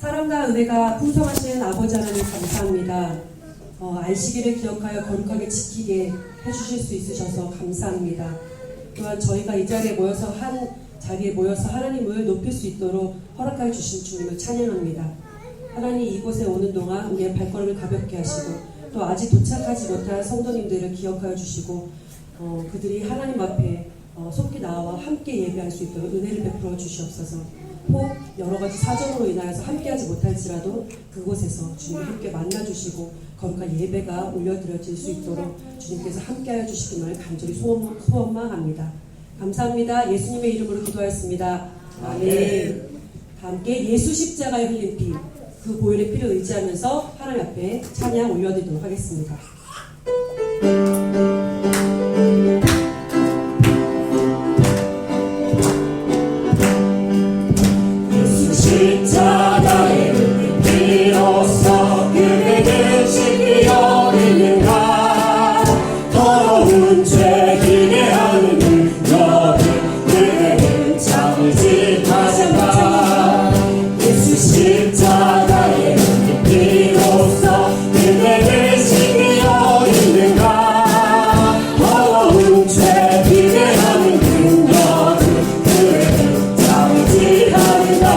사랑과 은혜가 풍성하신 아버지 하나님 감사합니다. 안식일을 기억하여 거룩하게 지키게 해주실 수 있으셔서 감사합니다. 또한 저희가 이 자리에 모여서 하나님을 높일 수 있도록 허락하여 주신 주님을 찬양합니다. 하나님, 이곳에 오는 동안 우리의 발걸음을 가볍게 하시고 또 아직 도착하지 못한 성도님들을 기억하여 주시고 그들이 하나님 앞에 속히 나와 함께 예배할 수 있도록 은혜를 베풀어 주시옵소서. 혹 여러가지 사정으로 인하여서 함께하지 못할지라도 그곳에서 주님을 함께 만나주시고 거룩한 예배가 올려드려질 수 있도록 주님께서 함께하여 주시기를 간절히 소원망합니다. 감사합니다. 예수님의 이름으로 기도하였습니다. 아멘. 다 함께 예수 십자가에 흘린 피, 그 보혈의 피를 의지하면서 하나님 앞에 찬양 올려드리도록 하겠습니다. 십자가에 흘린 피로써 그대를 씻기 어리는가. 더러운 죄 기대하는 능력이 그대를 참을지 하는가. 예수 십자가에 흘린 피로써 그대를 씻기 어리는가. 더러운 죄 기대하는 능력이 그대를 참을지 하는가.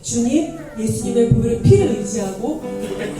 주님, 예수님의 보혈의 피를 의지하고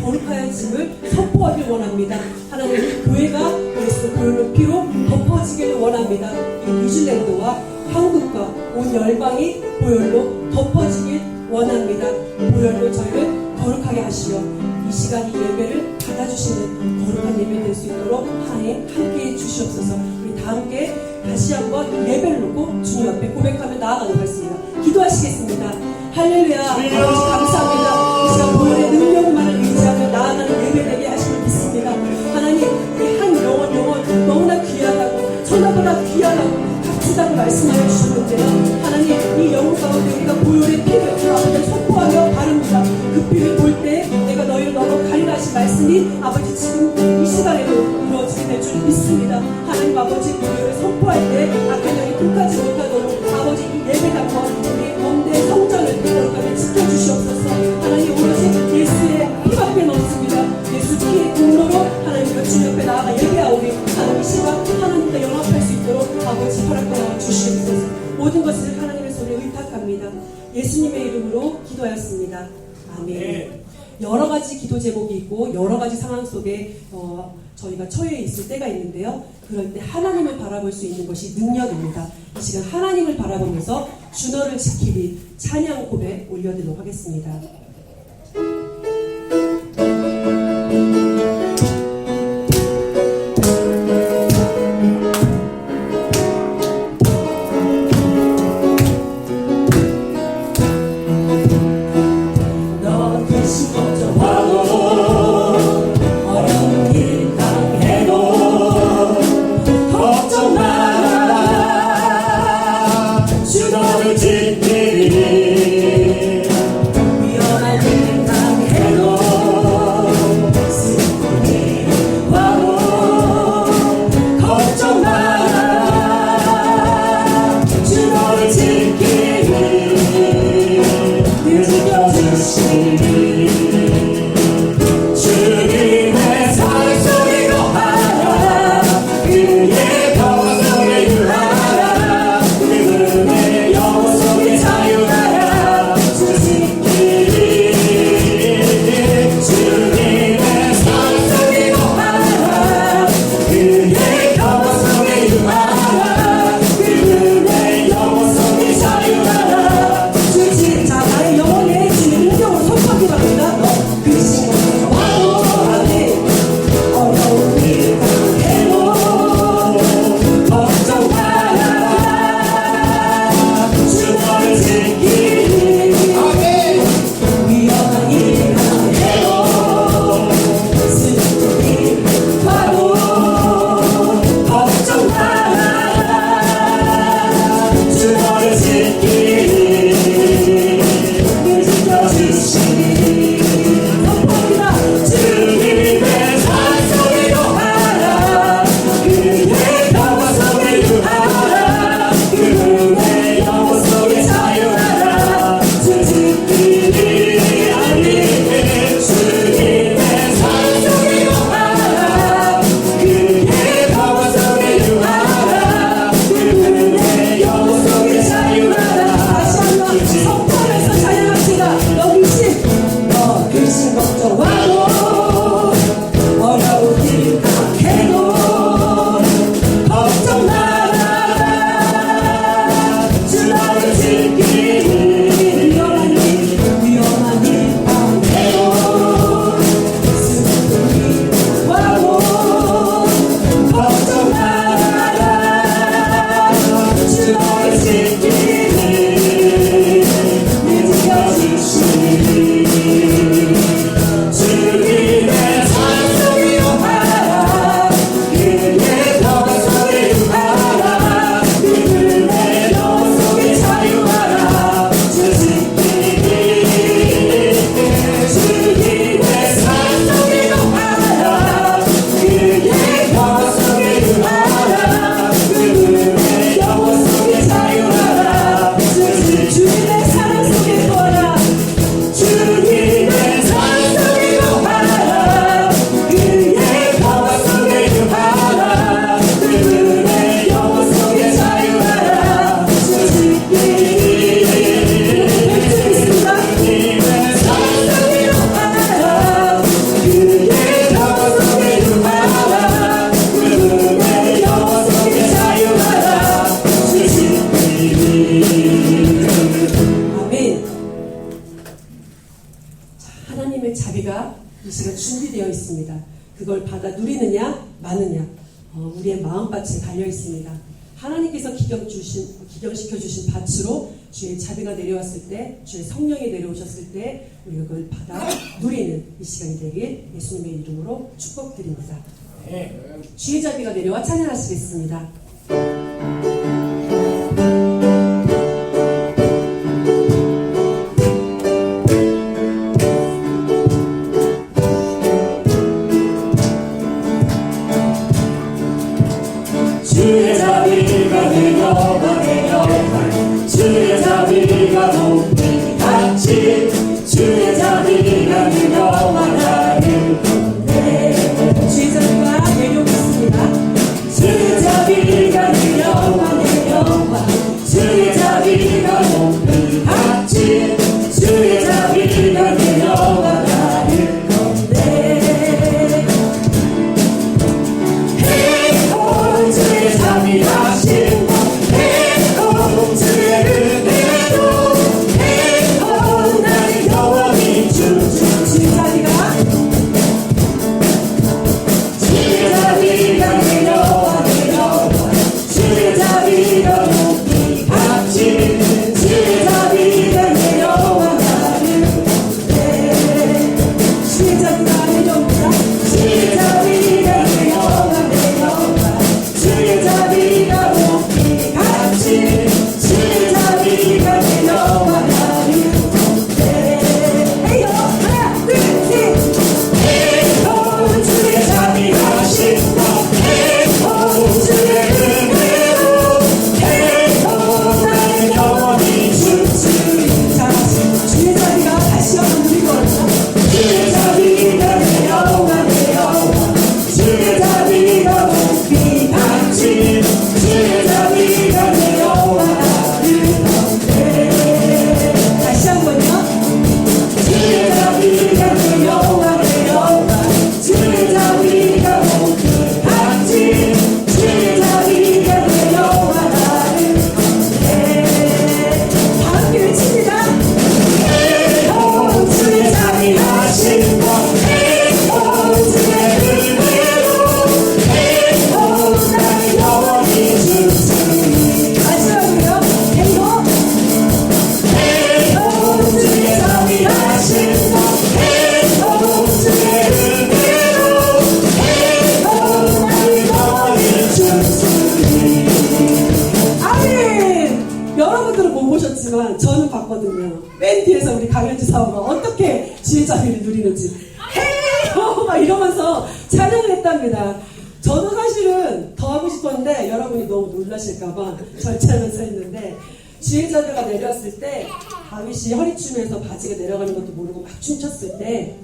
거룩하여짐을 선포하길 원합니다. 하나님, 교회가 예수의 보혈의 피로 덮어지기를 원합니다. 이 뉴질랜드와 한국과 온 열방이 보혈로 덮어지길 원합니다. 보혈로 저희를 거룩하게 하시어 이 시간 이 예배를 받아주시는 거룩한 예배 될 수 있도록 하나님 함께해 주시옵소서. 우리 다 함께 다시 한번 예배를 놓고 주님 앞에 고백하며 나아가도록 하겠습니다. 기도하시겠습니다. 할렐루야. 아버지 감사합니다. 이 시간 보혈의 능력만을 의지하며 나아가는 예배 되게 하심을 믿습니다. 하나님, 우리 한 영혼 너무나 귀하다고, 천하보다 귀하다고 값지다고 말씀하여 주셨는데요. 하나님, 이 영혼 가운데 우리가 보혈의 피를 아버지 선포하며 바릅니다. 그 피를 볼 때 내가 너희를 너무 가리라 하신 말씀이 아버지 지금 이 시간에도 이루어지게 될 줄 믿습니다. 하나님 아버지, 보혈을 선포할 때 악한 영이 끝까지 못하도록 아버지 이 예배당과 우리 몸대 성전을 거룩하게 지켜주시옵소서. 하나님, 오로지 예수의 피밖에 없습니다. 예수 피의 공로로 하나님과 주님 옆에 나아가 예배하오니 하나님 이 시간 하나님과 연합할 수 있도록 아버지 허락하여 주시옵소서. 모든 것을 하나님의 손에 의탁합니다. 예수님의 이름으로 기도하였습니다. 아멘. 여러 가지 기도 제목이 있고 여러 가지 상황 속에 저희가 처해 있을 때가 있는데요. 그럴 때 하나님을 바라볼 수 있는 것이 능력입니다. 이 시간 하나님을 바라보면서 주너를 지키리 찬양 고백 올려드리도록 하겠습니다. 잘 준비되어 있습니다. 그걸 받아 누리느냐 마느냐 우리의 마음밭에 달려 있습니다. 하나님께서 기경시켜 주신 밭으로 주의 자비가 내려왔을 때, 주의 성령이 내려오셨을 때 우리가 그걸 받아 누리는 이 시간이 되길 예수님의 이름으로 축복드립니다. 주의 자비가 내려와 찬양하시겠습니다. 주의 자비가 내려와 내려와 주의 자비가 높이 같이 주의 자비가 내려와 나를 건네 주의 자비가 내려오고 있습니다. 주의 자비가 내려와 내려와 주의 자비가 높이 같이 주의 자비가 내려와 나를 건네 주의 자비하신 주의 은혜로 나를 영원히 주의 자비가 주의 자비가 내려와 내려와 주의 자비가 높이 같이 주의 자비가 내려와 나를 건네 주의 자비가 내려옵니다. 주의 자비가 내려와 내려와 주의 자비가 높이 같이 주의 자비가 내려와 나를 건네 에이요 하나 둘셋 주의 자비하신 주의 은혜로 나를 영원히 주시리 자, 주의 자비가 다시 한번 누리고 올까? 주의 자비가 내려와 내려와 주의 자비가 높이 같이 주의 자비가 내려와 나를 건네 다시 한번요. 주의 자비가 내려와 내려와 주의 자비가 높이 같이 주의 자비가 내려와 나를 건네 다 함께 외칩니다. 주의 자비하신 주의 은혜로 나를 영원히 주시리 마지막으로요. 에이요 주의 자비하신 주의 은혜로 나를 영원히 주시리 아멘. 여러분들은 못 보셨지만 저는 봤거든요. 맨 뒤에서 우리 강현지 사오가 어떻게 주의 자비를 누리는지 헤이요 막 이러면서 찬양을 했답니다. 저도 사실은 더 하고 싶었는데 여러분이 너무 놀라실까봐 절제하면서 했는데 주의 자비가 내려왔을 때 다윗이 허리춤에서 바지가 내려가는 것도 모르고 막 춤췄을 때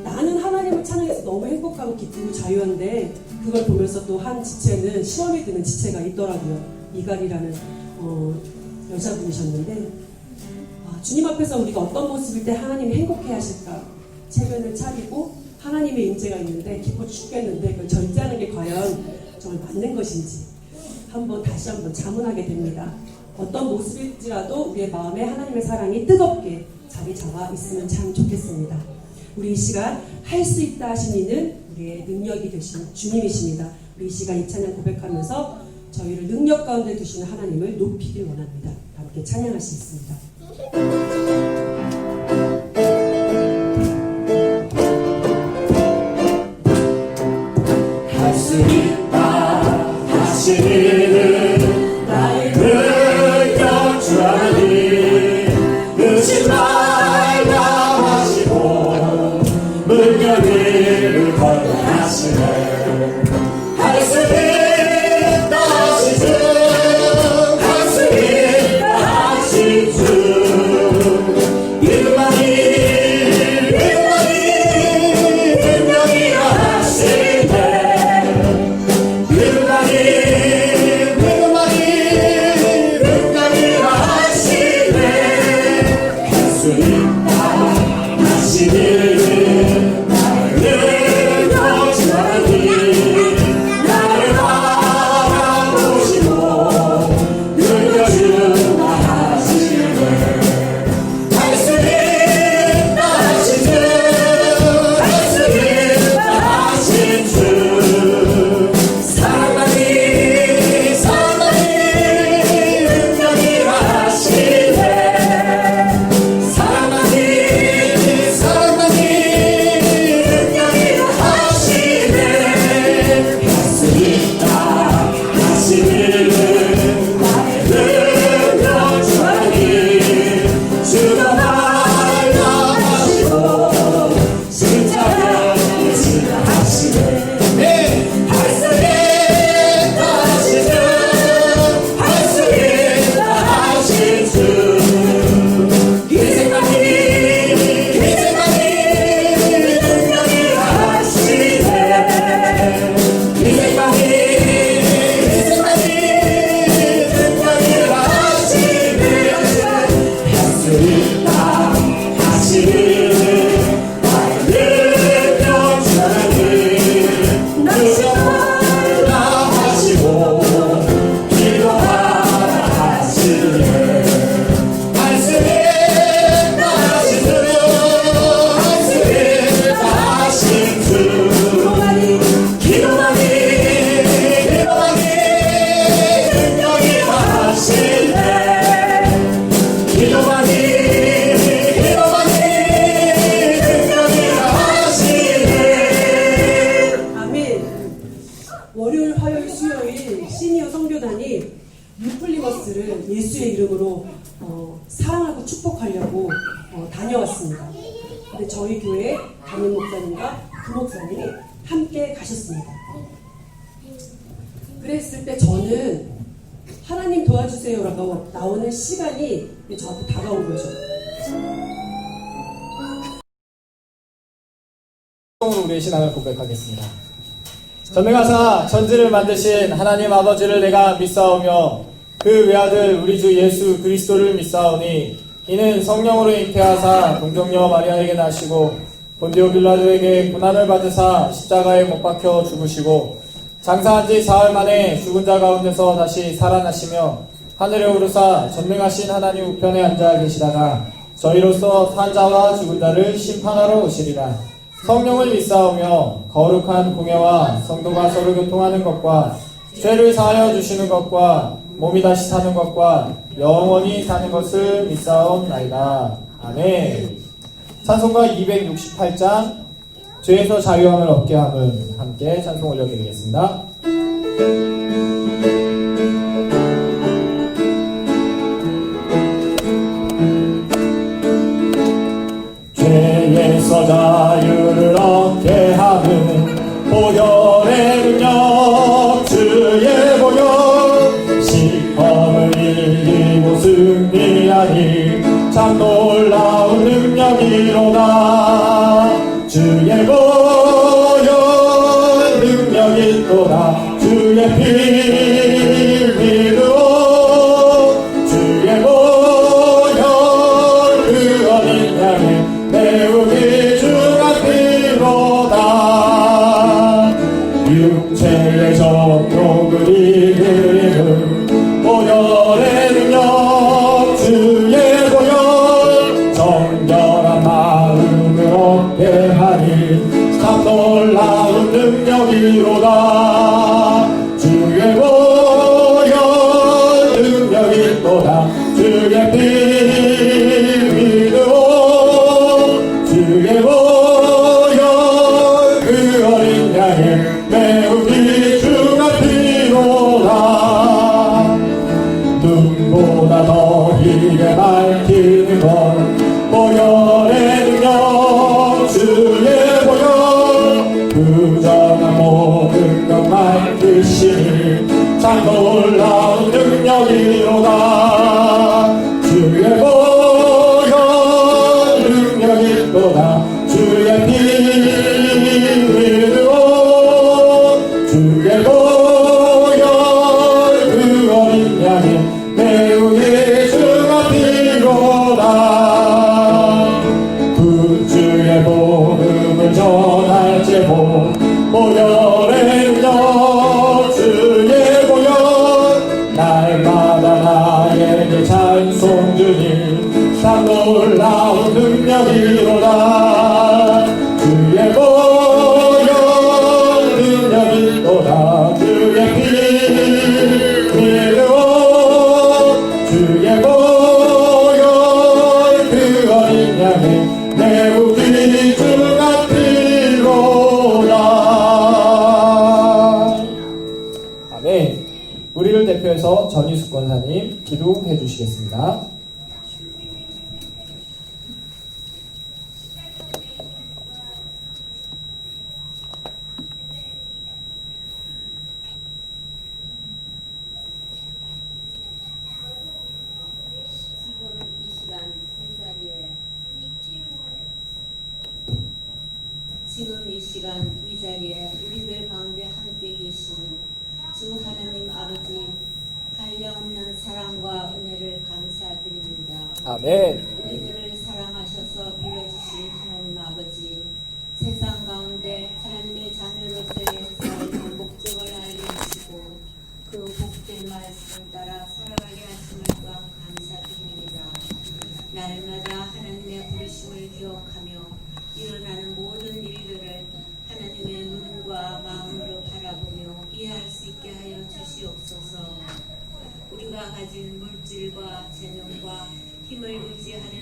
나는 하나님을 찬양해서 너무 행복하고 기쁘고 자유한데 그걸 보면서 또 한 지체는 시험이 드는 지체가 있더라고요. 이갈이라는 여자분이셨는데 주님 앞에서 우리가 어떤 모습일 때 하나님이 행복해 하실까 체면을 차리고 하나님의 임재가 있는데 기뻐 죽겠는데 그걸 절제하는 게 과연 정말 맞는 것인지 다시 한번 자문하게 됩니다. 어떤 모습일지라도 우리의 마음에 하나님의 사랑이 뜨겁게 자리 잡아 있으면 참 좋겠습니다. 우리 이 시간 할 수 있다 하신 이는 우리의 능력이 되신 주님이십니다. 우리 이 시간 이 찬양 고백하면서 저희를 능력 가운데 두시는 하나님을 높이길 원합니다. 함께 찬양할 수 있습니다. 할 수 있다 하시는 나의 능력 주 하나님 의심 말라 하시고 물결 위를 걸어가시네 할 수 있다 하시주 할 수 있다 하시주 하시는 나를 것들을 예수의 이름으로 사랑하고 축복하려고 다녀왔습니다. 근데 저희 교회 담임 목사님과 부목사님이 함께 가셨습니다. 그랬을 때 저는 하나님 도와주세요라고 나오는 시간이 저한테 다가온 거죠. 우리의 신앙을 고백하겠습니다. 전능하사 천지를 만드신 하나님 아버지를 내가 믿사오며 그 외아들 우리 주 예수 그리스도를 믿사오니 이는 성령으로 잉태하사 동정녀 마리아에게 나시고 본디오 빌라도에게 고난을 받으사 십자가에 못 박혀 죽으시고 장사한 지 사흘 만에 죽은 자 가운데서 다시 살아나시며 하늘에 오르사 전능하신 하나님 우편에 앉아 계시다가 저희로서 산 자와 죽은 자를 심판하러 오시리라. 성령을 믿사오며 거룩한 공예와 성도가 서로 교통하는 것과 죄를 사하여 주시는 것과 몸이 다시 사는 것과 영원히 사는 것을 믿사옵나이다. 아멘. 찬송가 268장 죄에서 자유함을 얻게 함은 함께 찬송 올려드리겠습니다. 죄에서 자유를 얻게 하는 보혈의 능력 주의 보혈 시험을 이기고 승리하니 참 놀라운 능력이로다. 주의 보혈 능력이 있도다. 주의 피 믿어 주의 보혈 그 어린 양의 매우 귀중한 피로다. 육체의 정욕을 이기는 보혈의 능력 주의 보혈 정결한 마음을 얻게 하니 참 놀라운 능력이로다. 주의 보혈 능력이 있도다. 주의 피 믿어 주의 보혈 그 어린 양의 매우 귀중한 피로다. 눈보다 더 희게 밝히는 것 보혈의 능력 주의 보혈 부정한 모든 것 밝히시니 참 놀라운 능력이로다. 주의 보혈 능력이 있도다. 주의 피 믿어 주의 보혈 그 어린 양의 매우 귀중한 피로다. 구주의 복음을 전할 제보 보혈의 능력 주의 보혈 날마다 나에게 찬송 주니 참 놀라운 능력이로다. 주의 보혈 능력이 있도다. 주의 피 믿어 주의 보혈 그 어린 양의 매우 귀중한 피로다. 아멘. 우리를 대표해서 전희숙 권사님 기도해 주시겠습니다. 지금 이 시간 이 자리에 우리들 가운데 함께 계시는 주 하나님 아버지 한량없는 사랑과 은혜를 감사드립니다. 아멘. 우리들을 사랑하셔서 불러주신 하나님 아버지 세상 가운데 하나님의 자녀로서의 삶의 목적을 알려주시고 그 복된 말씀 따라 살아가게 하심을 또한 감사드립니다. 날마다 하나님의 부르심을 기억하며 일어나는 모든 일들을 하나님의 눈과 마음으로 바라보며 이해할 수 있게 하여 주시옵소서. 우리가 가진 물질과 재능과 힘을 의지하려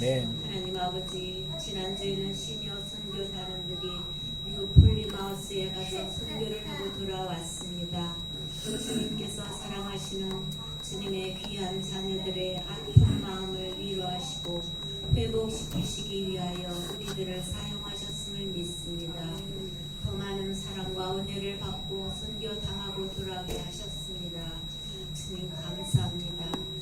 아멘. 하나님 아버지, 지난주에는 시니어 선교단원들이 미국 폴리마우스에 가서 선교를 하고 돌아왔습니다. 주님께서 사랑하시는 주님의 귀한 자녀들의 아픈 마음을 위로하시고 회복시키시기 위하여 우리들을 사용하셨음을 믿습니다. 더 많은 사랑과 은혜를 받고 선교당하고 돌아오게 하셨습니다. 주님 감사합니다.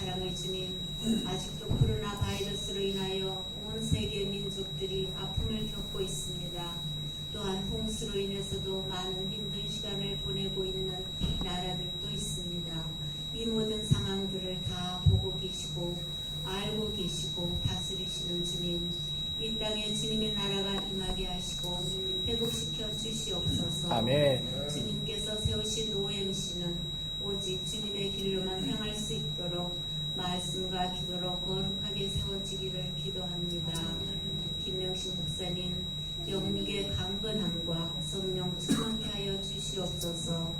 사랑의 주님, 아직도 코로나 바이러스로 인하여 온 세계 민족들이 아픔을 겪고 있습니다. 또한 홍수로 인해서도 많은 힘든 시간을 보내고 있는 나라들도 있습니다. 이 모든 상황들을 다 보고 계시고 알고 계시고 다스리시는 주님, 이 땅에 주님의 나라가 임하게 하시고 회복시켜 주시옵소서. 아멘. 주님께서 세우신 OMC는 오직 주님의 길로만 향할 수 있도록 말씀과 기도로 거룩하게 세워지기를 기도합니다. 김명신 목사님, 영육의 강건함과 성령 충만케 하여 주시옵소서.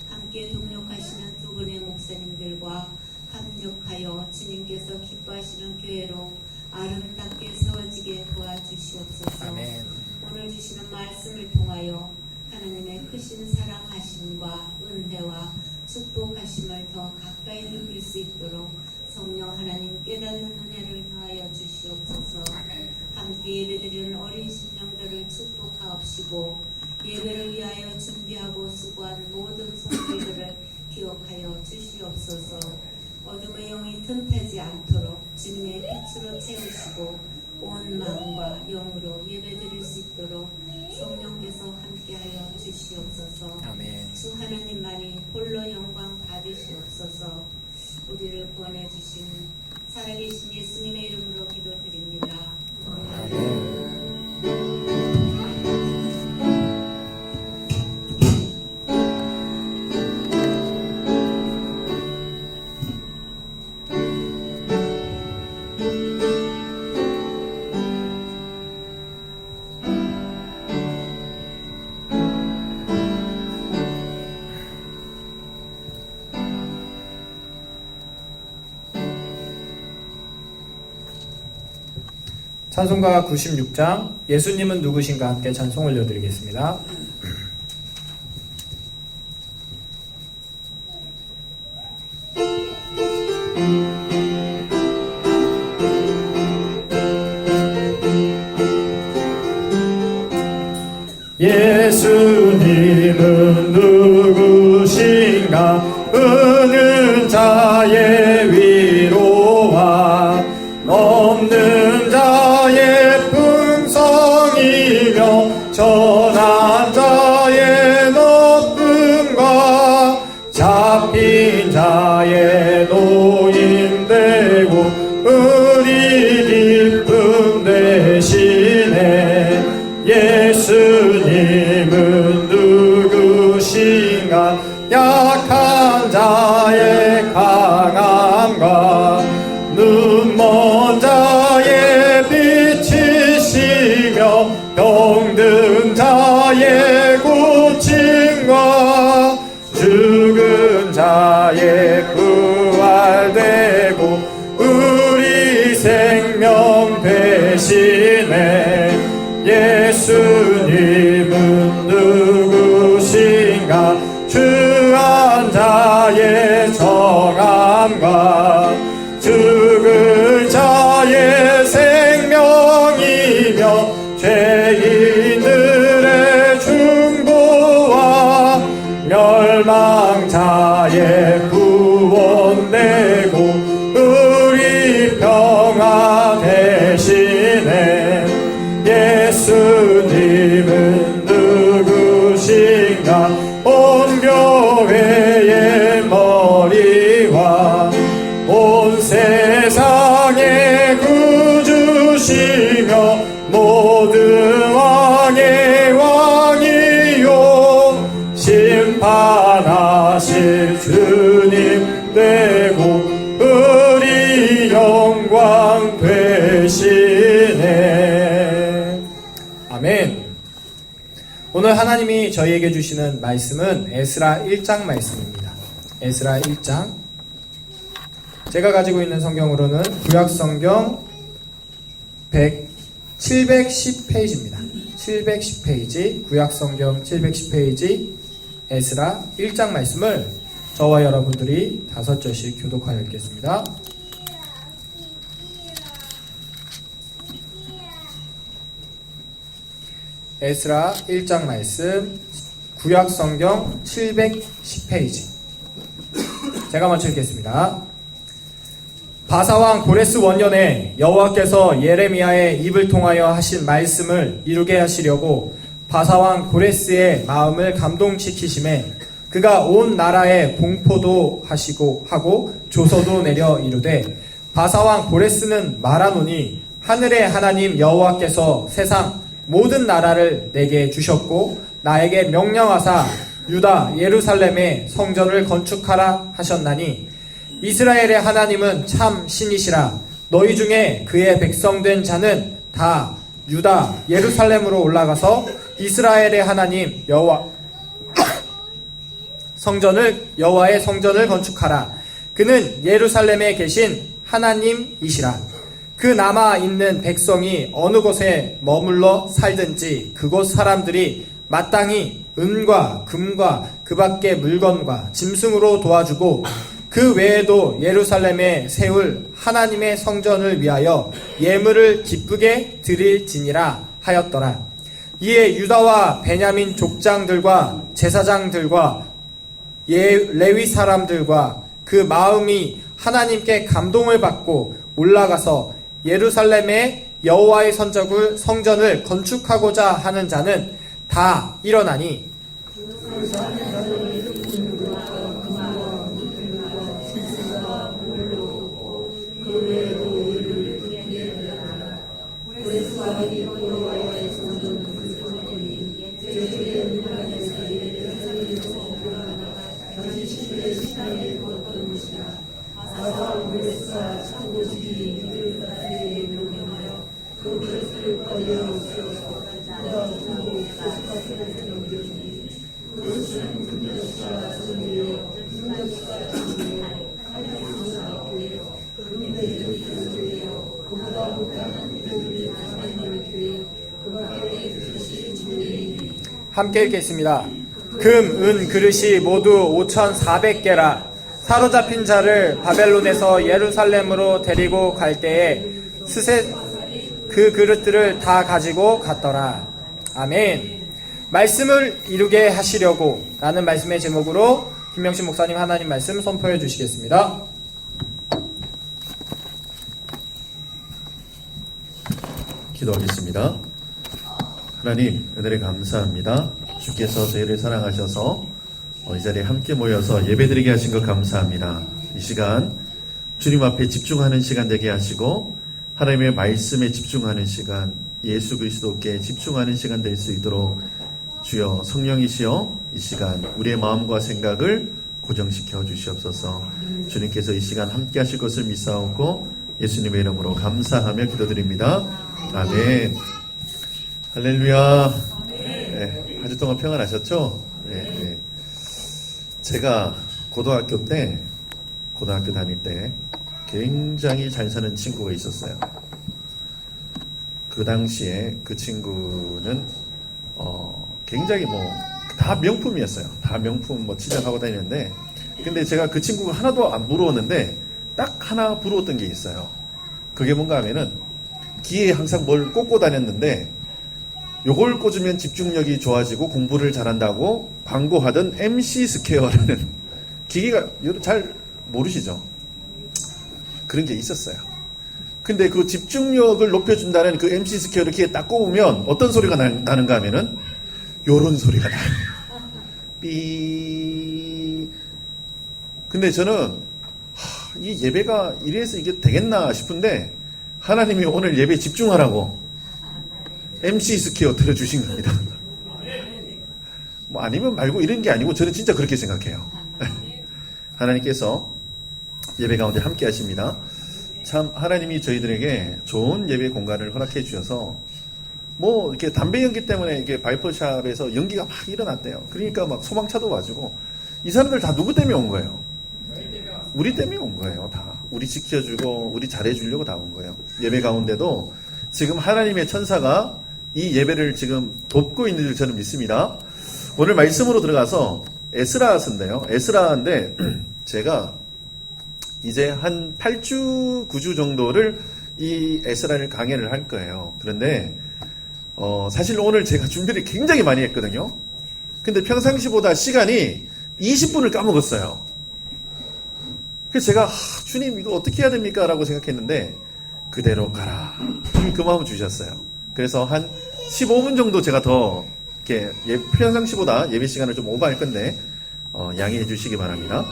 함께 동력하시는 두 분의 목사님들과 합력하여 주님께서 기뻐하시는 교회로 아름답게 세워지게 도와주시옵소서. 아멘. 오늘 주시는 말씀을 통하여 하나님의 크신 사랑하심과 은혜와 축복하심을 더 가까이 느낄 수 있도록 성령 하나님 깨닫는 은혜를 더하여 주시옵소서. 함께 예배드리는 어린 심령들을 축복하옵시고 예배를 위하여 준비하고 수고한 모든 성도들을 기억하여 주시옵소서. 어둠의 영이 틈타지 않도록 주님의 빛으로 채우시고 온 마음과 영으로 예배드릴 수 있도록 성령께서 함께하여 주시옵소서. 아멘. 주 하나님만이 홀로 영광 받으시옵소서. 우리를 구원해 주신 살아계신 예수님의 이름으로 기도드립니다. 찬송가 96장 예수님은 누구신가 함께 찬송 올려드리겠습니다. 예수님은 누구신가 은은 자의 위로와 없는 자의 풍성이며 전한 자의 높음과 잡힌 자의 노임되고 우리 기쁨 되시네. 예수님은 누구신가 약한 자의 강함과 눈먼 자의 빛이시며 병든 자의 고침과 죽은 자의 부활되고 우리 생명 되시네. 예수님은 누구신가 주한 자의 정함과 죽을 자의 생명이며 죄인들의 중보와 멸망자의 구원되고 우리 평화 되시네. 예수님은 누구신가 온 교회의 머리와 온 세상의 구주시며 모든 왕의 왕이요 심판하실 주님 되고 우리 영광 되시네. 아멘. 오늘 하나님이 저희에게 주시는 말씀은 에스라 1장 말씀입니다. 에스라 1장. 제가 가지고 있는 성경으로는 구약성경 710페이지입니다. 710페이지, 구약성경 710페이지, 에스라 1장 말씀을 저와 여러분들이 5절씩 교독하여 읽겠습니다. 에스라 1장 말씀, 구약성경 710페이지. 제가 먼저 읽겠습니다. 바사왕 고레스 원년에 여호와께서 예레미야의 입을 통하여 하신 말씀을 이루게 하시려고 바사왕 고레스의 마음을 감동시키심에 그가 온 나라에 공포도 하고 조서도 내려 이르되 바사왕 고레스는 말하노니 하늘의 하나님 여호와께서 세상 모든 나라를 내게 주셨고 나에게 명령하사 유다 예루살렘에 성전을 건축하라 하셨나니 이스라엘의 하나님은 참 신이시라. 너희 중에 그의 백성된 자는 다 유다 예루살렘으로 올라가서 이스라엘의 하나님 여호와의 성전을 건축하라. 그는 예루살렘에 계신 하나님이시라. 그 남아 있는 백성이 어느 곳에 머물러 살든지 그곳 사람들이 마땅히 은과 금과 그 밖의 물건과 짐승으로 도와주고 그 외에도 예루살렘에 세울 하나님의 성전을 위하여 예물을 기쁘게 드릴지니라 하였더라. 이에 유다와 베냐민 족장들과 제사장들과 레위 사람들과 그 마음이 하나님께 감동을 받고 올라가서 예루살렘에 여호와의 성전을 건축하고자 하는 자는 다 일어나니 함께 읽겠습니다. 금, 은, 그릇이 모두 5,400개라. 사로잡힌 자를 바벨론에서 예루살렘으로 데리고 갈 때에 그 그릇들을 다 가지고 갔더라. 아멘. 말씀을 이루게 하시려고 라는 말씀의 제목으로 김명신 목사님 하나님 말씀 선포해 주시겠습니다. 기도하겠습니다. 하나님 은혜를 감사합니다. 주께서 저희를 사랑하셔서 이 자리에 함께 모여서 예배드리게 하신 것 감사합니다. 이 시간 주님 앞에 집중하는 시간 되게 하시고 하나님의 말씀에 집중하는 시간, 예수 그리스도께 집중하는 시간 될 수 있도록 주여 성령이시여 이 시간 우리의 마음과 생각을 고정시켜 주시옵소서. 주님께서 이 시간 함께 하실 것을 믿사옵고 예수님의 이름으로 감사하며 기도드립니다. 아멘. 할렐루야. 네, 한 주 동안 평안하셨죠? 네. 제가 고등학교 다닐 때 굉장히 잘 사는 친구가 있었어요. 그 당시에 그 친구는 굉장히 다 명품이었어요. 다 명품 치장하고 다니는데, 근데 제가 그 친구가 하나도 안 부러웠는데 딱 하나 부러웠던 게 있어요. 그게 뭔가 하면은 귀에 항상 뭘 꽂고 다녔는데 요걸 꽂으면 집중력이 좋아지고 공부를 잘한다고 광고하던 MC 스퀘어라는 기계가 잘 모르시죠? 그런 게 있었어요. 근데 그 집중력을 높여준다는 그 MC 스퀘어를 귀에 딱 꼽으면 어떤 소리가 나는가 하면은 요런 소리가 나요. 삐. 근데 저는 이 예배가 이래서 이게 되겠나 싶은데 하나님이 오늘 예배에 집중하라고 MC 스퀘어 들어주신 겁니다. 아니면 말고 이런 게 아니고 저는 진짜 그렇게 생각해요. 하나님께서 예배 가운데 함께 하십니다. 참 하나님이 저희들에게 좋은 예배 공간을 허락해 주셔서 이렇게 담배 연기 때문에 이게 바이퍼샵에서 연기가 막 일어났대요. 그러니까 막 소방차도 와주고 이 사람들 다 누구 때문에 온 거예요? 우리 때문에 온 거예요. 다 우리 지켜주고 우리 잘해주려고 다 온 거예요. 예배 가운데도 지금 하나님의 천사가 이 예배를 지금 돕고 있는 줄 저는 믿습니다. 오늘 말씀으로 들어가서 에스라서인데요. 에스라인데 제가 이제 한 8주, 9주 정도를 이 에스라를 강해를 할 거예요. 그런데 사실 오늘 제가 준비를 굉장히 많이 했거든요. 근데 평상시보다 시간이 20분을 까먹었어요. 그래서 제가 주님 이거 어떻게 해야 됩니까? 라고 생각했는데 그대로 가라. 그 마음을 주셨어요. 그래서 한 15분 정도 제가 더 이렇게 평상시보다 예배 시간을 좀 오버할 건데 양해해 주시기 바랍니다.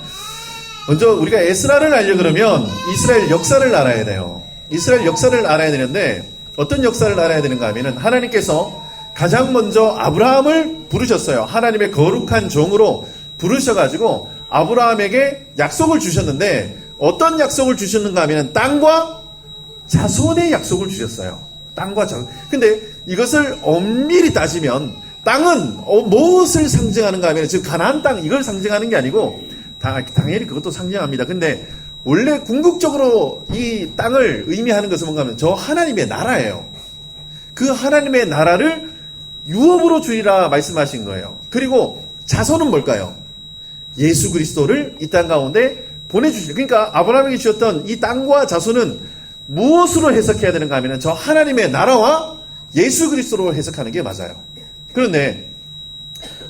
먼저 우리가 에스라를 알려 그러면 이스라엘 역사를 알아야 돼요. 이스라엘 역사를 알아야 되는데 어떤 역사를 알아야 되는가 하면은 하나님께서 가장 먼저 아브라함을 부르셨어요. 하나님의 거룩한 종으로 부르셔가지고 아브라함에게 약속을 주셨는데 어떤 약속을 주셨는가 하면은 땅과 자손의 약속을 주셨어요. 땅과 자손. 근데 이것을 엄밀히 따지면 땅은 무엇을 상징하는가 하면 지금 가나안 땅 이걸 상징하는 게 아니고 당연히 그것도 상징합니다. 근데 원래 궁극적으로 이 땅을 의미하는 것은 뭔가 하면 저 하나님의 나라예요. 그 하나님의 나라를 유업으로 주리라 말씀하신 거예요. 그리고 자손은 뭘까요? 예수 그리스도를 이 땅 가운데 보내주시죠. 그러니까 아브라함에게 주셨던 이 땅과 자손은 무엇으로 해석해야 되는가 하면 저 하나님의 나라와 예수 그리스도로 해석하는 게 맞아요. 그런데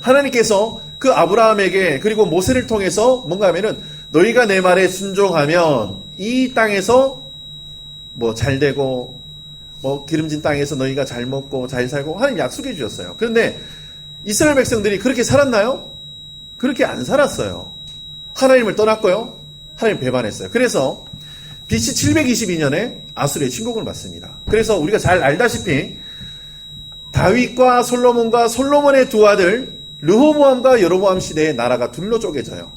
하나님께서 그 아브라함에게 그리고 모세를 통해서 뭔가 하면은 너희가 내 말에 순종하면 이 땅에서 뭐 잘 되고 뭐 기름진 땅에서 너희가 잘 먹고 잘 살고 하나님 약속해 주셨어요. 그런데 이스라엘 백성들이 그렇게 살았나요? 그렇게 안 살았어요. 하나님을 떠났고요. 하나님 배반했어요. 그래서 BC 722년에 아수르의 침공을 받습니다. 그래서 우리가 잘 알다시피 다윗과 솔로몬의 두 아들 르호보암과 여로보암 시대에 나라가 둘로 쪼개져요.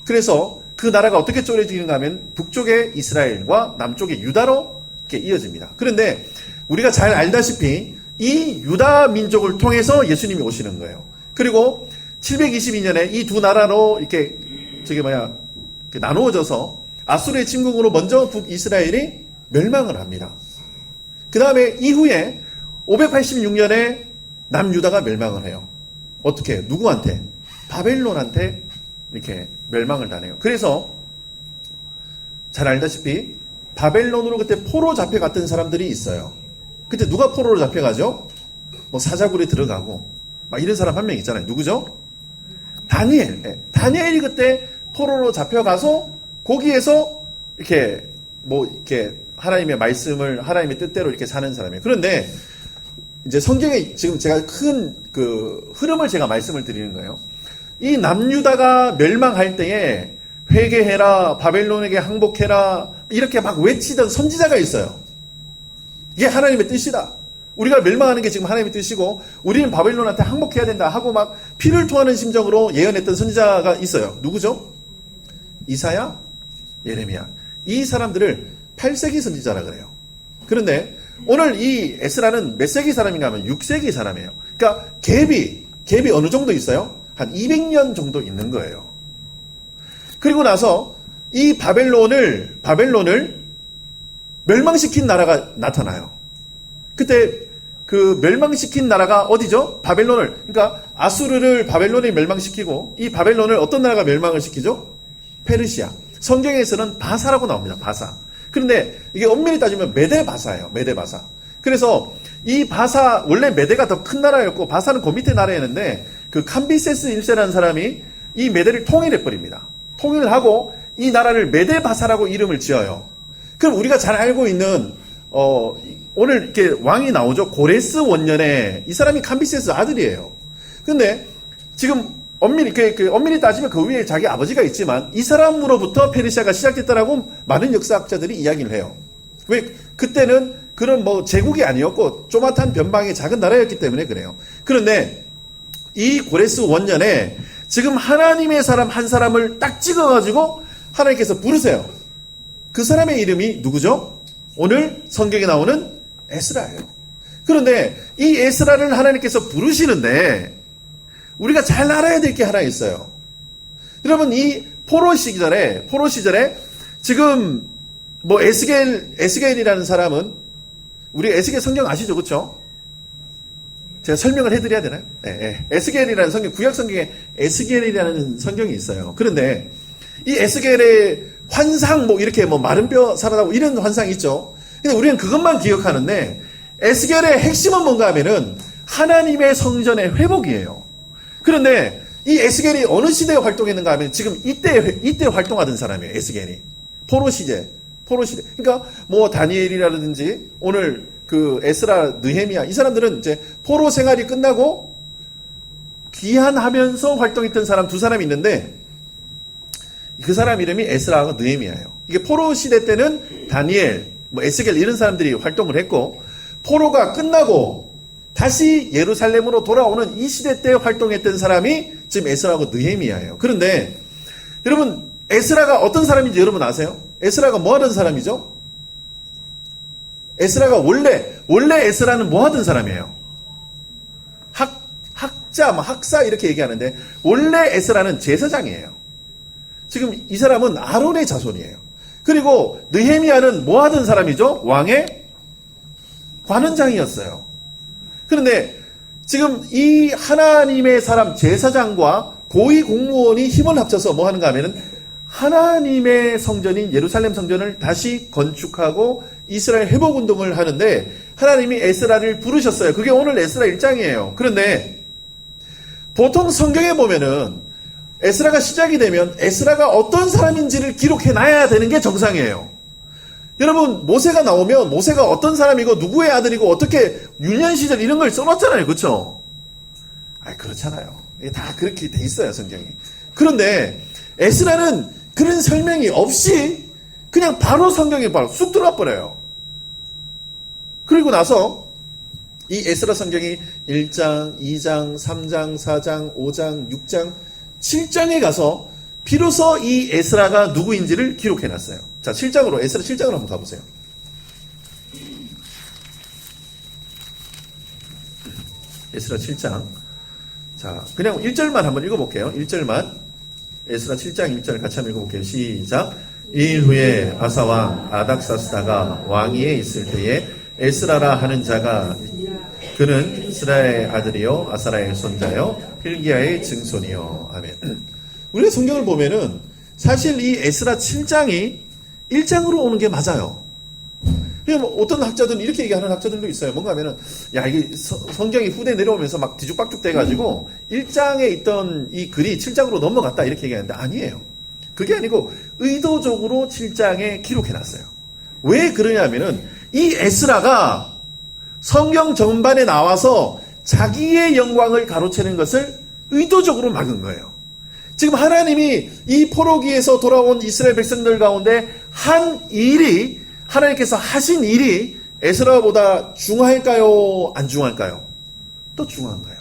그래서 그 나라가 어떻게 쪼개지는가 하면 북쪽의 이스라엘과 남쪽의 유다로 이렇게 이어집니다. 그런데 우리가 잘 알다시피 이 유다 민족을 통해서 예수님이 오시는 거예요. 그리고 722년에 이 두 나라로 이렇게 이렇게 나누어져서 아수르의 침공으로 먼저 북이스라엘이 멸망을 합니다. 그 다음에 이후에 586년에 남유다가 멸망을 해요. 어떻게? 누구한테? 바벨론한테 이렇게 멸망을 당해요. 그래서 잘 알다시피 바벨론으로 그때 포로 잡혀갔던 사람들이 있어요. 그때 누가 포로로 잡혀가죠? 뭐 사자굴에 들어가고 막 이런 사람 한 명 있잖아요. 누구죠? 다니엘. 다니엘이 그때 포로로 잡혀가서 거기에서 이렇게 하나님의 말씀을 하나님의 뜻대로 이렇게 사는 사람이에요. 그런데 이제 성경에 지금 제가 큰 그 흐름을 제가 말씀을 드리는 거예요. 이 남유다가 멸망할 때에 회개해라, 바벨론에게 항복해라 이렇게 막 외치던 선지자가 있어요. 이게 하나님의 뜻이다. 우리가 멸망하는 게 지금 하나님의 뜻이고 우리는 바벨론한테 항복해야 된다 하고 막 피를 토하는 심정으로 예언했던 선지자가 있어요. 누구죠? 이사야, 예레미야. 이 사람들을 8세기 선지자라 그래요. 그런데 오늘 이 에스라는 몇 세기 사람인가 하면 6세기 사람이에요. 그러니까 갭이 어느 정도 있어요? 한 200년 정도 있는 거예요. 그리고 나서 이 바벨론을 멸망시킨 나라가 나타나요. 그때 그 멸망시킨 나라가 어디죠? 그러니까 아수르를 바벨론이 멸망시키고 이 바벨론을 어떤 나라가 멸망을 시키죠? 페르시아. 성경에서는 바사라고 나옵니다. 바사. 그런데 이게 엄밀히 따지면 메데바사예요. 메데바사. 그래서 이 바사, 원래 메데가 더 큰 나라였고 바사는 그 밑에 나라였는데 그 캄비세스 1세라는 사람이 이 메데를 통일해버립니다. 통일을 하고 이 나라를 메데바사라고 이름을 지어요. 그럼 우리가 잘 알고 있는 오늘 이렇게 왕이 나오죠. 고레스 원년에 이 사람이 캄비세스 아들이에요. 근데 지금 엄밀히 따지면 그 위에 자기 아버지가 있지만 이 사람으로부터 페르시아가 시작됐다라고 많은 역사학자들이 이야기를 해요. 왜? 그때는 그런 제국이 아니었고 조그맣한 변방의 작은 나라였기 때문에 그래요. 그런데 이 고레스 원년에 지금 하나님의 사람 한 사람을 딱 찍어가지고 하나님께서 부르세요. 그 사람의 이름이 누구죠? 오늘 성경에 나오는 에스라예요. 그런데 이 에스라를 하나님께서 부르시는데 우리가 잘 알아야 될 게 하나 있어요. 여러분 이 포로 시절에 지금 에스겔이라는 사람은 우리 에스겔 성경 아시죠? 그렇죠? 제가 설명을 해드려야 되나요? 네. 에스겔이라는 성경, 구약 성경에 에스겔이라는 성경이 있어요. 그런데 이 에스겔의 환상, 이렇게 마른 뼈 살아나고 이런 환상이 있죠. 근데 우리는 그것만 기억하는데 에스겔의 핵심은 뭔가 하면은 하나님의 성전의 회복이에요. 그런데 이 에스겔이 어느 시대에 활동했는가 하면 지금 이때 활동하던 사람이에요. 에스겔이. 포로 시대. 그러니까 다니엘이라든지 오늘 그 에스라, 느헤미야 이 사람들은 이제 포로 생활이 끝나고 귀환하면서 활동했던 사람 두 사람이 있는데 그 사람 이름이 에스라하고 느헤미야예요. 이게 포로 시대 때는 다니엘, 에스겔 이런 사람들이 활동을 했고 포로가 끝나고 다시 예루살렘으로 돌아오는 이 시대 때 활동했던 사람이 지금 에스라하고 느헤미야예요. 그런데 여러분 에스라가 어떤 사람인지 여러분 아세요? 에스라가 뭐 하던 사람이죠? 에스라가 원래 에스라는 뭐 하던 사람이에요? 학사 이렇게 얘기하는데 원래 에스라는 제사장이에요. 지금 이 사람은 아론의 자손이에요. 그리고 느헤미야는 뭐 하던 사람이죠? 왕의 관원장이었어요. 그런데 지금 이 하나님의 사람 제사장과 고위 공무원이 힘을 합쳐서 뭐 하는가 하면은 하나님의 성전인 예루살렘 성전을 다시 건축하고 이스라엘 회복 운동을 하는데 하나님이 에스라를 부르셨어요. 그게 오늘 에스라 1장이에요. 그런데 보통 성경에 보면은 에스라가 시작이 되면 에스라가 어떤 사람인지를 기록해 놔야 되는 게 정상이에요. 여러분 모세가 나오면 모세가 어떤 사람이고 누구의 아들이고 어떻게 유년 시절 이런 걸 써놨잖아요. 그렇죠? 그렇잖아요. 이게 다 그렇게 돼 있어요. 성경이. 그런데 에스라는 그런 설명이 없이 그냥 바로 성경에 바로 쑥 들어와 버려요. 그리고 나서 이 에스라 성경이 1장, 2장, 3장, 4장, 5장, 6장, 7장에 가서 비로소 이 에스라가 누구인지를 기록해 놨어요. 자, 7장으로 에스라 7장으로 한번 가보세요. 에스라 7장. 자, 그냥 1절만 한번 읽어볼게요. 1절만. 에스라 7장 1절 같이 한번 읽어볼게요. 시작. 이일 후에 바사왕 아닥사스다가 왕위에 있을 때에 에스라라 하는 자가 그는 이스라의 아들이요 아사라의 손자요 필기야의 증손이요. 아멘. 우리가 성경을 보면은 사실 이 에스라 7장이 1장으로 오는 게 맞아요. 어떤 학자들은 이렇게 얘기하는 학자들도 있어요. 뭔가 하면은, 이게 성경이 후대 내려오면서 막 뒤죽박죽 돼가지고, 1장에 있던 이 글이 7장으로 넘어갔다, 이렇게 얘기하는데, 아니에요. 그게 아니고, 의도적으로 7장에 기록해놨어요. 왜 그러냐면은, 이 에스라가 성경 전반에 나와서 자기의 영광을 가로채는 것을 의도적으로 막은 거예요. 지금 하나님이 이 포로기에서 돌아온 이스라엘 백성들 가운데 한 일이 하나님께서 하신 일이 에스라보다 중할까요? 안 중할까요? 또 중한가요?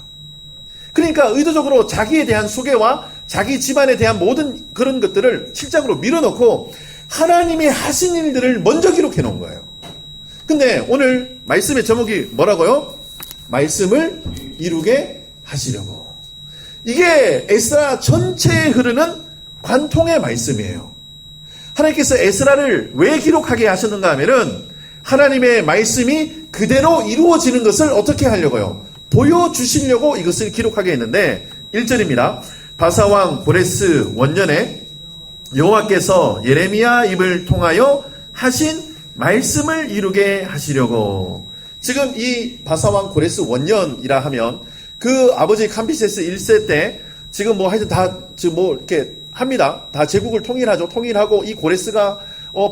그러니까 의도적으로 자기에 대한 소개와 자기 집안에 대한 모든 그런 것들을 7장으로 밀어넣고 하나님이 하신 일들을 먼저 기록해 놓은 거예요. 근데 오늘 말씀의 제목이 뭐라고요? 말씀을 이루게 하시려고. 이게 에스라 전체에 흐르는 관통의 말씀이에요. 하나님께서 에스라를 왜 기록하게 하셨는가 하면은 하나님의 말씀이 그대로 이루어지는 것을 어떻게 하려고요? 보여주시려고 이것을 기록하게 했는데 1절입니다. 바사왕 고레스 원년에 여호와께서 예레미야 입을 통하여 하신 말씀을 이루게 하시려고. 지금 이 바사왕 고레스 원년이라 하면 그 아버지 캄비세스 1세 때 지금 하여튼 다 지금 이렇게 합니다. 다 제국을 통일하고 이 고레스가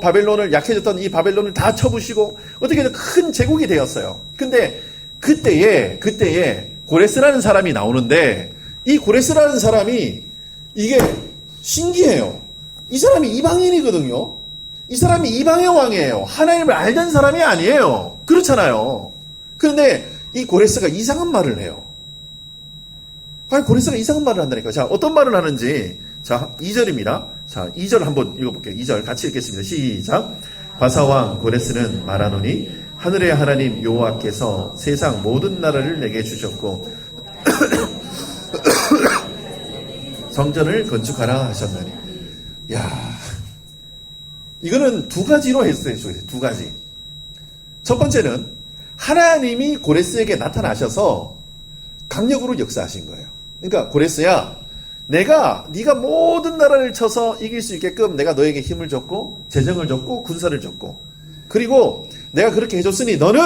바벨론을 약해졌던 이 바벨론을 다 쳐부시고 어떻게든 큰 제국이 되었어요. 근데 그때에 고레스라는 사람이 나오는데 이 고레스라는 사람이 이게 신기해요. 이 사람이 이방인이거든요. 이 사람이 이방의 왕이에요. 하나님을 알던 사람이 아니에요. 그렇잖아요. 그런데 이 고레스가 이상한 말을 해요. 고레스가 이상한 말을 한다니까. 자, 어떤 말을 하는지. 자, 2절입니다. 자, 2절 한번 읽어볼게요. 2절 같이 읽겠습니다. 시작. 바사왕 고레스는 말하노니 하늘의 하나님 여호와께서 세상 모든 나라를 내게 주셨고 성전을 건축하라 하셨나니. 이거는 두 가지로 했어요. 두 가지. 첫 번째는 하나님이 고레스에게 나타나셔서 강력으로 역사하신 거예요. 그러니까 고레스야, 네가 모든 나라를 쳐서 이길 수 있게끔 내가 너에게 힘을 줬고 재정을 줬고 군사를 줬고, 그리고 내가 그렇게 해줬으니 너는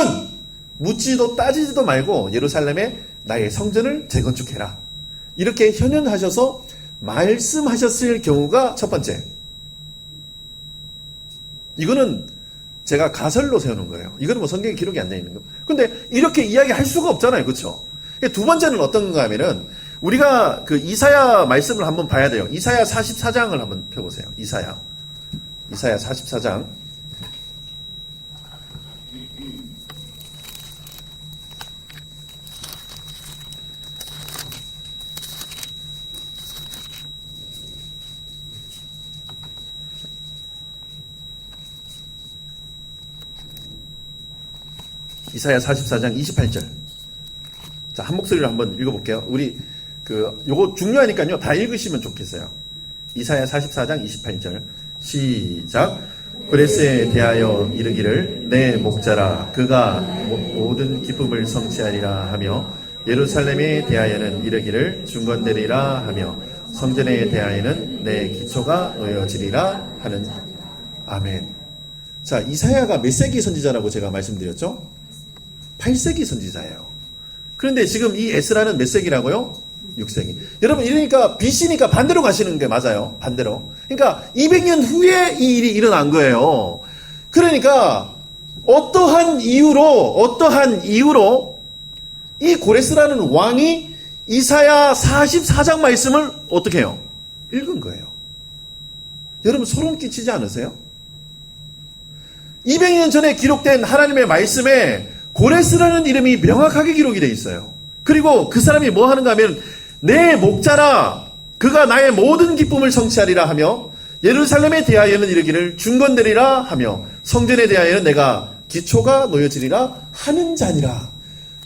묻지도 따지지도 말고 예루살렘에 나의 성전을 재건축해라. 이렇게 현현하셔서 말씀하셨을 경우가 첫 번째. 이거는 제가 가설로 세우는 거예요. 이거는 뭐 성경에 기록이 안 되어 있는 거. 근데 이렇게 이야기할 수가 없잖아요. 그렇죠? 두 번째는 어떤 건가 하면은 우리가 그 이사야 말씀을 한번 봐야 돼요. 이사야 44장을 한번 펴보세요. 이사야 44장. 이사야 44장 28절. 자, 한 목소리로 한번 읽어볼게요. 우리 요거 중요하니까요. 다 읽으시면 좋겠어요. 이사야 44장 28절. 시작. 고레스에 대하여 이르기를 내 목자라 그가 모든 기쁨을 성취하리라 하며, 예루살렘에 대하여는 이르기를 중건되리라 하며, 성전에 대하여는 내 기초가 놓여지리라 하는. 아멘. 자, 이사야가 몇 세기 선지자라고 제가 말씀드렸죠? 8세기 선지자예요. 그런데 지금 이 에스라는 몇 세기라고요? 6세기. 여러분, 이러니까 BC니까 반대로 가시는 게 맞아요. 반대로. 그러니까 200년 후에 이 일이 일어난 거예요. 그러니까 어떠한 이유로 이 고레스라는 왕이 이사야 44장 말씀을 어떻게 해요? 읽은 거예요. 여러분, 소름 끼치지 않으세요? 200년 전에 기록된 하나님의 말씀에 고레스라는 이름이 명확하게 기록이 되어 있어요. 그리고 그 사람이 뭐 하는가 하면 내 목자라 그가 나의 모든 기쁨을 성취하리라 하며, 예루살렘에 대하여는 이르기를 중건되리라 하며, 성전에 대하여는 내가 기초가 놓여지리라 하는 자니라.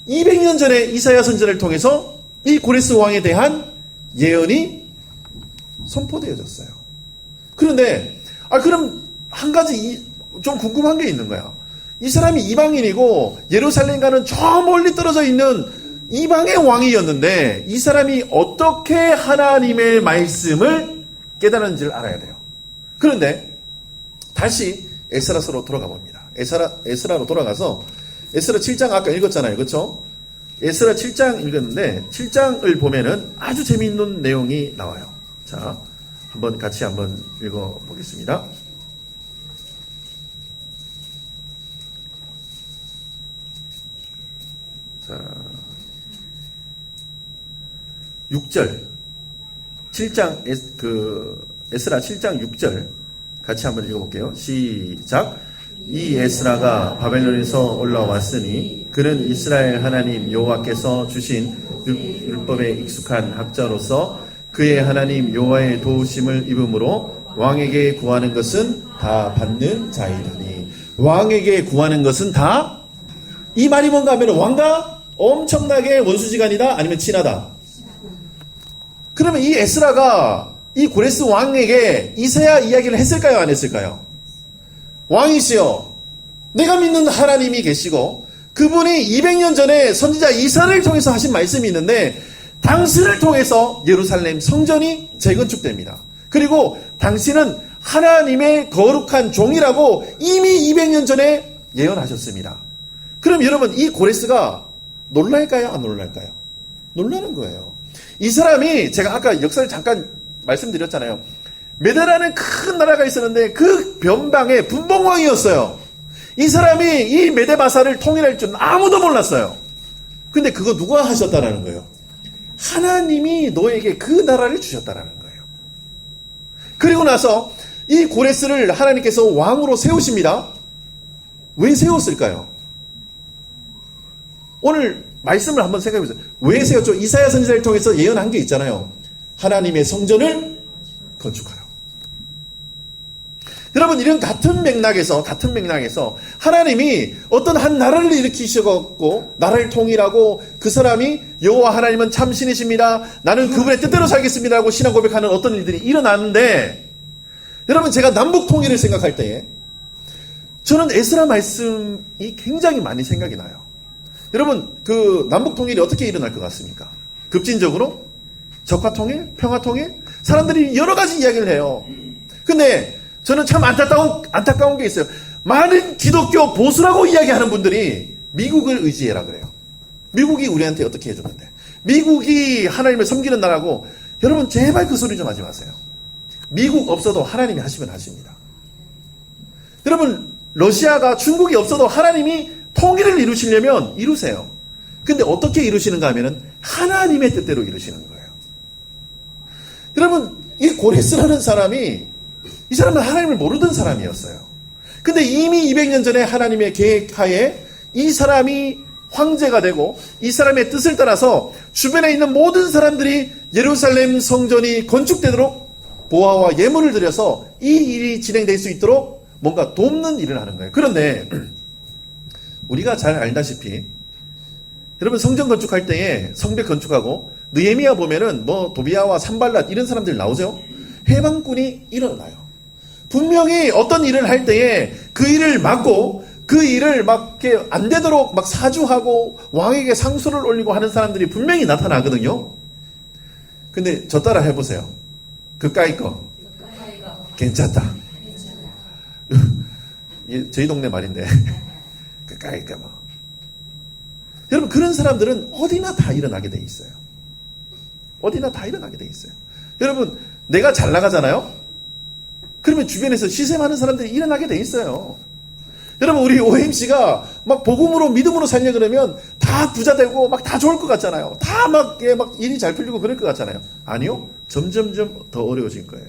200년 전에 이사야 선지자를 통해서 이 고레스 왕에 대한 예언이 선포되어졌어요. 그런데 그럼 한 가지 좀 궁금한 게 있는 거야. 이 사람이 이방인이고 예루살렘과는 저 멀리 떨어져 있는 이방의 왕이었는데 이 사람이 어떻게 하나님의 말씀을 깨달았는지를 알아야 돼요. 그런데 다시 에스라서로 돌아가 봅니다. 에스라로 돌아가서 에스라 7장 아까 읽었잖아요. 그렇죠? 에스라 7장 읽었는데 7장을 보면은 아주 재미있는 내용이 나와요. 자, 같이 한번 읽어 보겠습니다. 자, 6절 7장 에스라 7장 6절 같이 한번 읽어볼게요. 시작. 이 에스라가 바벨론에서 올라왔으니 그는 이스라엘 하나님 여호와께서 주신 율법에 익숙한 학자로서 그의 하나님 여호와의 도우심을 입음으로 왕에게 구하는 것은 다 받는 자이더니. 왕에게 구하는 것은 다, 이 말이 뭔가 하면 왕과 엄청나게 원수지간이다 아니면 친하다. 그러면 이 에스라가 이 고레스 왕에게 이사야 이야기를 했을까요? 안 했을까요? 왕이시여, 내가 믿는 하나님이 계시고 그분이 200년 전에 선지자 이사야를 통해서 하신 말씀이 있는데 당신을 통해서 예루살렘 성전이 재건축됩니다. 그리고 당신은 하나님의 거룩한 종이라고 이미 200년 전에 예언하셨습니다. 그럼 여러분, 이 고레스가 놀랄까요? 안 놀랄까요? 놀라는 거예요. 이 사람이, 제가 아까 역사를 잠깐 말씀드렸잖아요. 메데라는 큰 나라가 있었는데 그 변방의 분봉왕이었어요. 이 사람이 이 메데바사를 통일할 줄은 아무도 몰랐어요. 근데 그거 누가 하셨다라는 거예요? 하나님이 너에게 그 나라를 주셨다라는 거예요. 그리고 나서 이 고레스를 하나님께서 왕으로 세우십니다. 왜 세웠을까요? 오늘 말씀을 한번 생각해 보세요. 왜 세웠죠? 이사야 선지자를 통해서 예언한 게 있잖아요. 하나님의 성전을 건축하라. 여러분, 이런 같은 맥락에서 하나님이 어떤 한 나라를 일으키셔갖고 나라를 통일하고 그 사람이 여호와 하나님은 참신이십니다. 나는 그분의 뜻대로 살겠습니다 하고 신앙 고백하는 어떤 일들이 일어나는데, 여러분, 제가 남북 통일을 생각할 때에 저는 에스라 말씀이 굉장히 많이 생각이 나요. 여러분, 그 남북 통일이 어떻게 일어날 것 같습니까? 급진적으로? 적화 통일? 평화 통일? 사람들이 여러 가지 이야기를 해요. 근데 저는 참 안타까운 게 있어요. 많은 기독교 보수라고 이야기하는 분들이 미국을 의지해라 그래요. 미국이 우리한테 어떻게 해줬는데. 미국이 하나님을 섬기는 나라고. 여러분 제발 그 소리 좀 하지 마세요. 미국 없어도 하나님이 하시면 하십니다. 여러분 러시아가 중국이 없어도 하나님이 통일을 이루시려면 이루세요. 근데 어떻게 이루시는가 하면은 하나님의 뜻대로 이루시는 거예요. 여러분 이 고레스라는 사람이 이 사람은 하나님을 모르던 사람이었어요. 근데 이미 200년 전에 하나님의 계획하에 이 사람이 황제가 되고 이 사람의 뜻을 따라서 주변에 있는 모든 사람들이 예루살렘 성전이 건축되도록 보화와 예물을 들여서 이 일이 진행될 수 있도록 뭔가 돕는 일을 하는 거예요. 그런데 우리가 잘 알다시피 여러분 성전 건축할 때에 성벽 건축하고 느헤미야 보면은 뭐 도비아와 산발랏 이런 사람들 나오죠. 해방군이 일어나요. 분명히 어떤 일을 할 때에 그 일을 막고 그 일을 막 이렇게 안 되도록 막 사주하고 왕에게 상소를 올리고 하는 사람들이 분명히 나타나거든요. 근데 저 따라 해보세요. 그까이 거 괜찮다. 저희 동네 말인데 그까이 거 뭐. 여러분 그런 사람들은 어디나 다 일어나게 돼 있어요. 어디나 다 일어나게 돼 있어요. 여러분 내가 잘 나가잖아요. 그러면 주변에서 시샘하는 사람들이 일어나게 돼 있어요. 여러분 우리 OMC가 막 복음으로 믿음으로 살려 그러면 다 부자 되고 막 다 좋을 것 같잖아요. 다 막 일이 잘 풀리고 그럴 것 같잖아요. 아니요. 점점점 더 어려워질 거예요.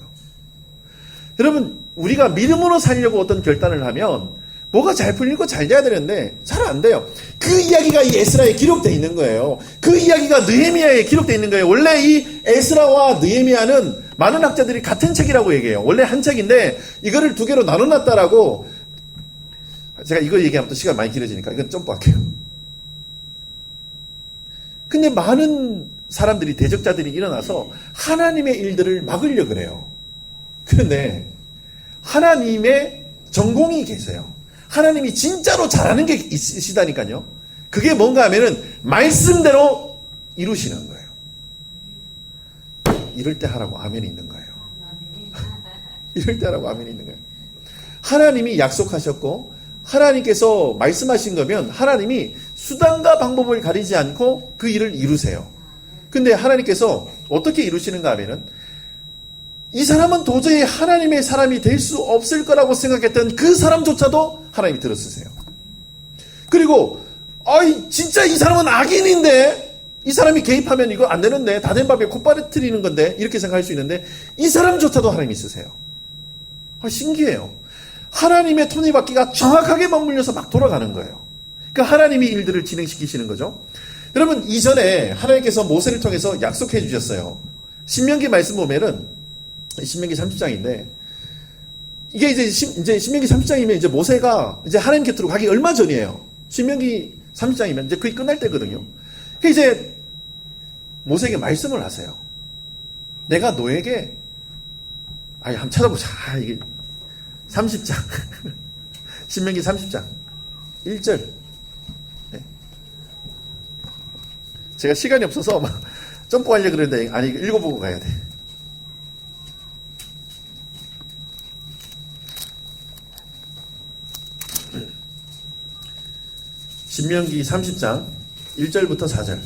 여러분 우리가 믿음으로 살려고 어떤 결단을 하면 뭐가 잘 풀리고 잘 돼야 되는데 잘 안 돼요. 그 이야기가 이 에스라에 기록되어 있는 거예요. 그 이야기가 느헤미야에 기록되어 있는 거예요. 원래 이 에스라와 느헤미야는 많은 학자들이 같은 책이라고 얘기해요. 원래 한 책인데 이거를 두 개로 나눠놨다라고. 제가 이거 얘기하면 또 시간 많이 길어지니까 이건 점프할게요. 근데 많은 사람들이 대적자들이 일어나서 하나님의 일들을 막으려고 그래요. 그런데 하나님의 전공이 계세요. 하나님이 진짜로 잘하는 게 있으시다니까요. 그게 뭔가 하면은 말씀대로 이루시는 거예요. 이럴 때 하라고 아멘이 있는 거예요. 이럴 때 하라고 아멘이 있는 거예요. 하나님이 약속하셨고 하나님께서 말씀하신 거면 하나님이 수단과 방법을 가리지 않고 그 일을 이루세요. 근데 하나님께서 어떻게 이루시는가 하면은 이 사람은 도저히 하나님의 사람이 될 수 없을 거라고 생각했던 그 사람조차도 하나님이 들어쓰세요. 그리고 진짜 이 사람은 악인인데 이 사람이 개입하면 이거 안 되는데 다 된 밥에 콧바람 건데 이렇게 생각할 수 있는데 이 사람조차도 하나님이 쓰세요. 신기해요. 하나님의 톱니바퀴가 정확하게 맞물려서 막 돌아가는 거예요. 그러니까 하나님이 일들을 진행시키시는 거죠. 여러분 이전에 하나님께서 모세를 통해서 약속해 주셨어요. 신명기 말씀 보면은 신명기 30장인데 이게 이제 신명기 30장이면 이제 모세가 이제 하나님 곁으로 가기 얼마 전이에요. 신명기 30장이면 이제 거의 끝날 때거든요. 그러니까 이제 모세에게 말씀을 하세요. 내가 너에게 한번 찾아보자. 이게 30장 신명기 30장 1절. 네. 제가 시간이 없어서 막 점프하려고 그랬는데 아니 읽어보고 가야 돼. 신명기 30장 1절부터 4절.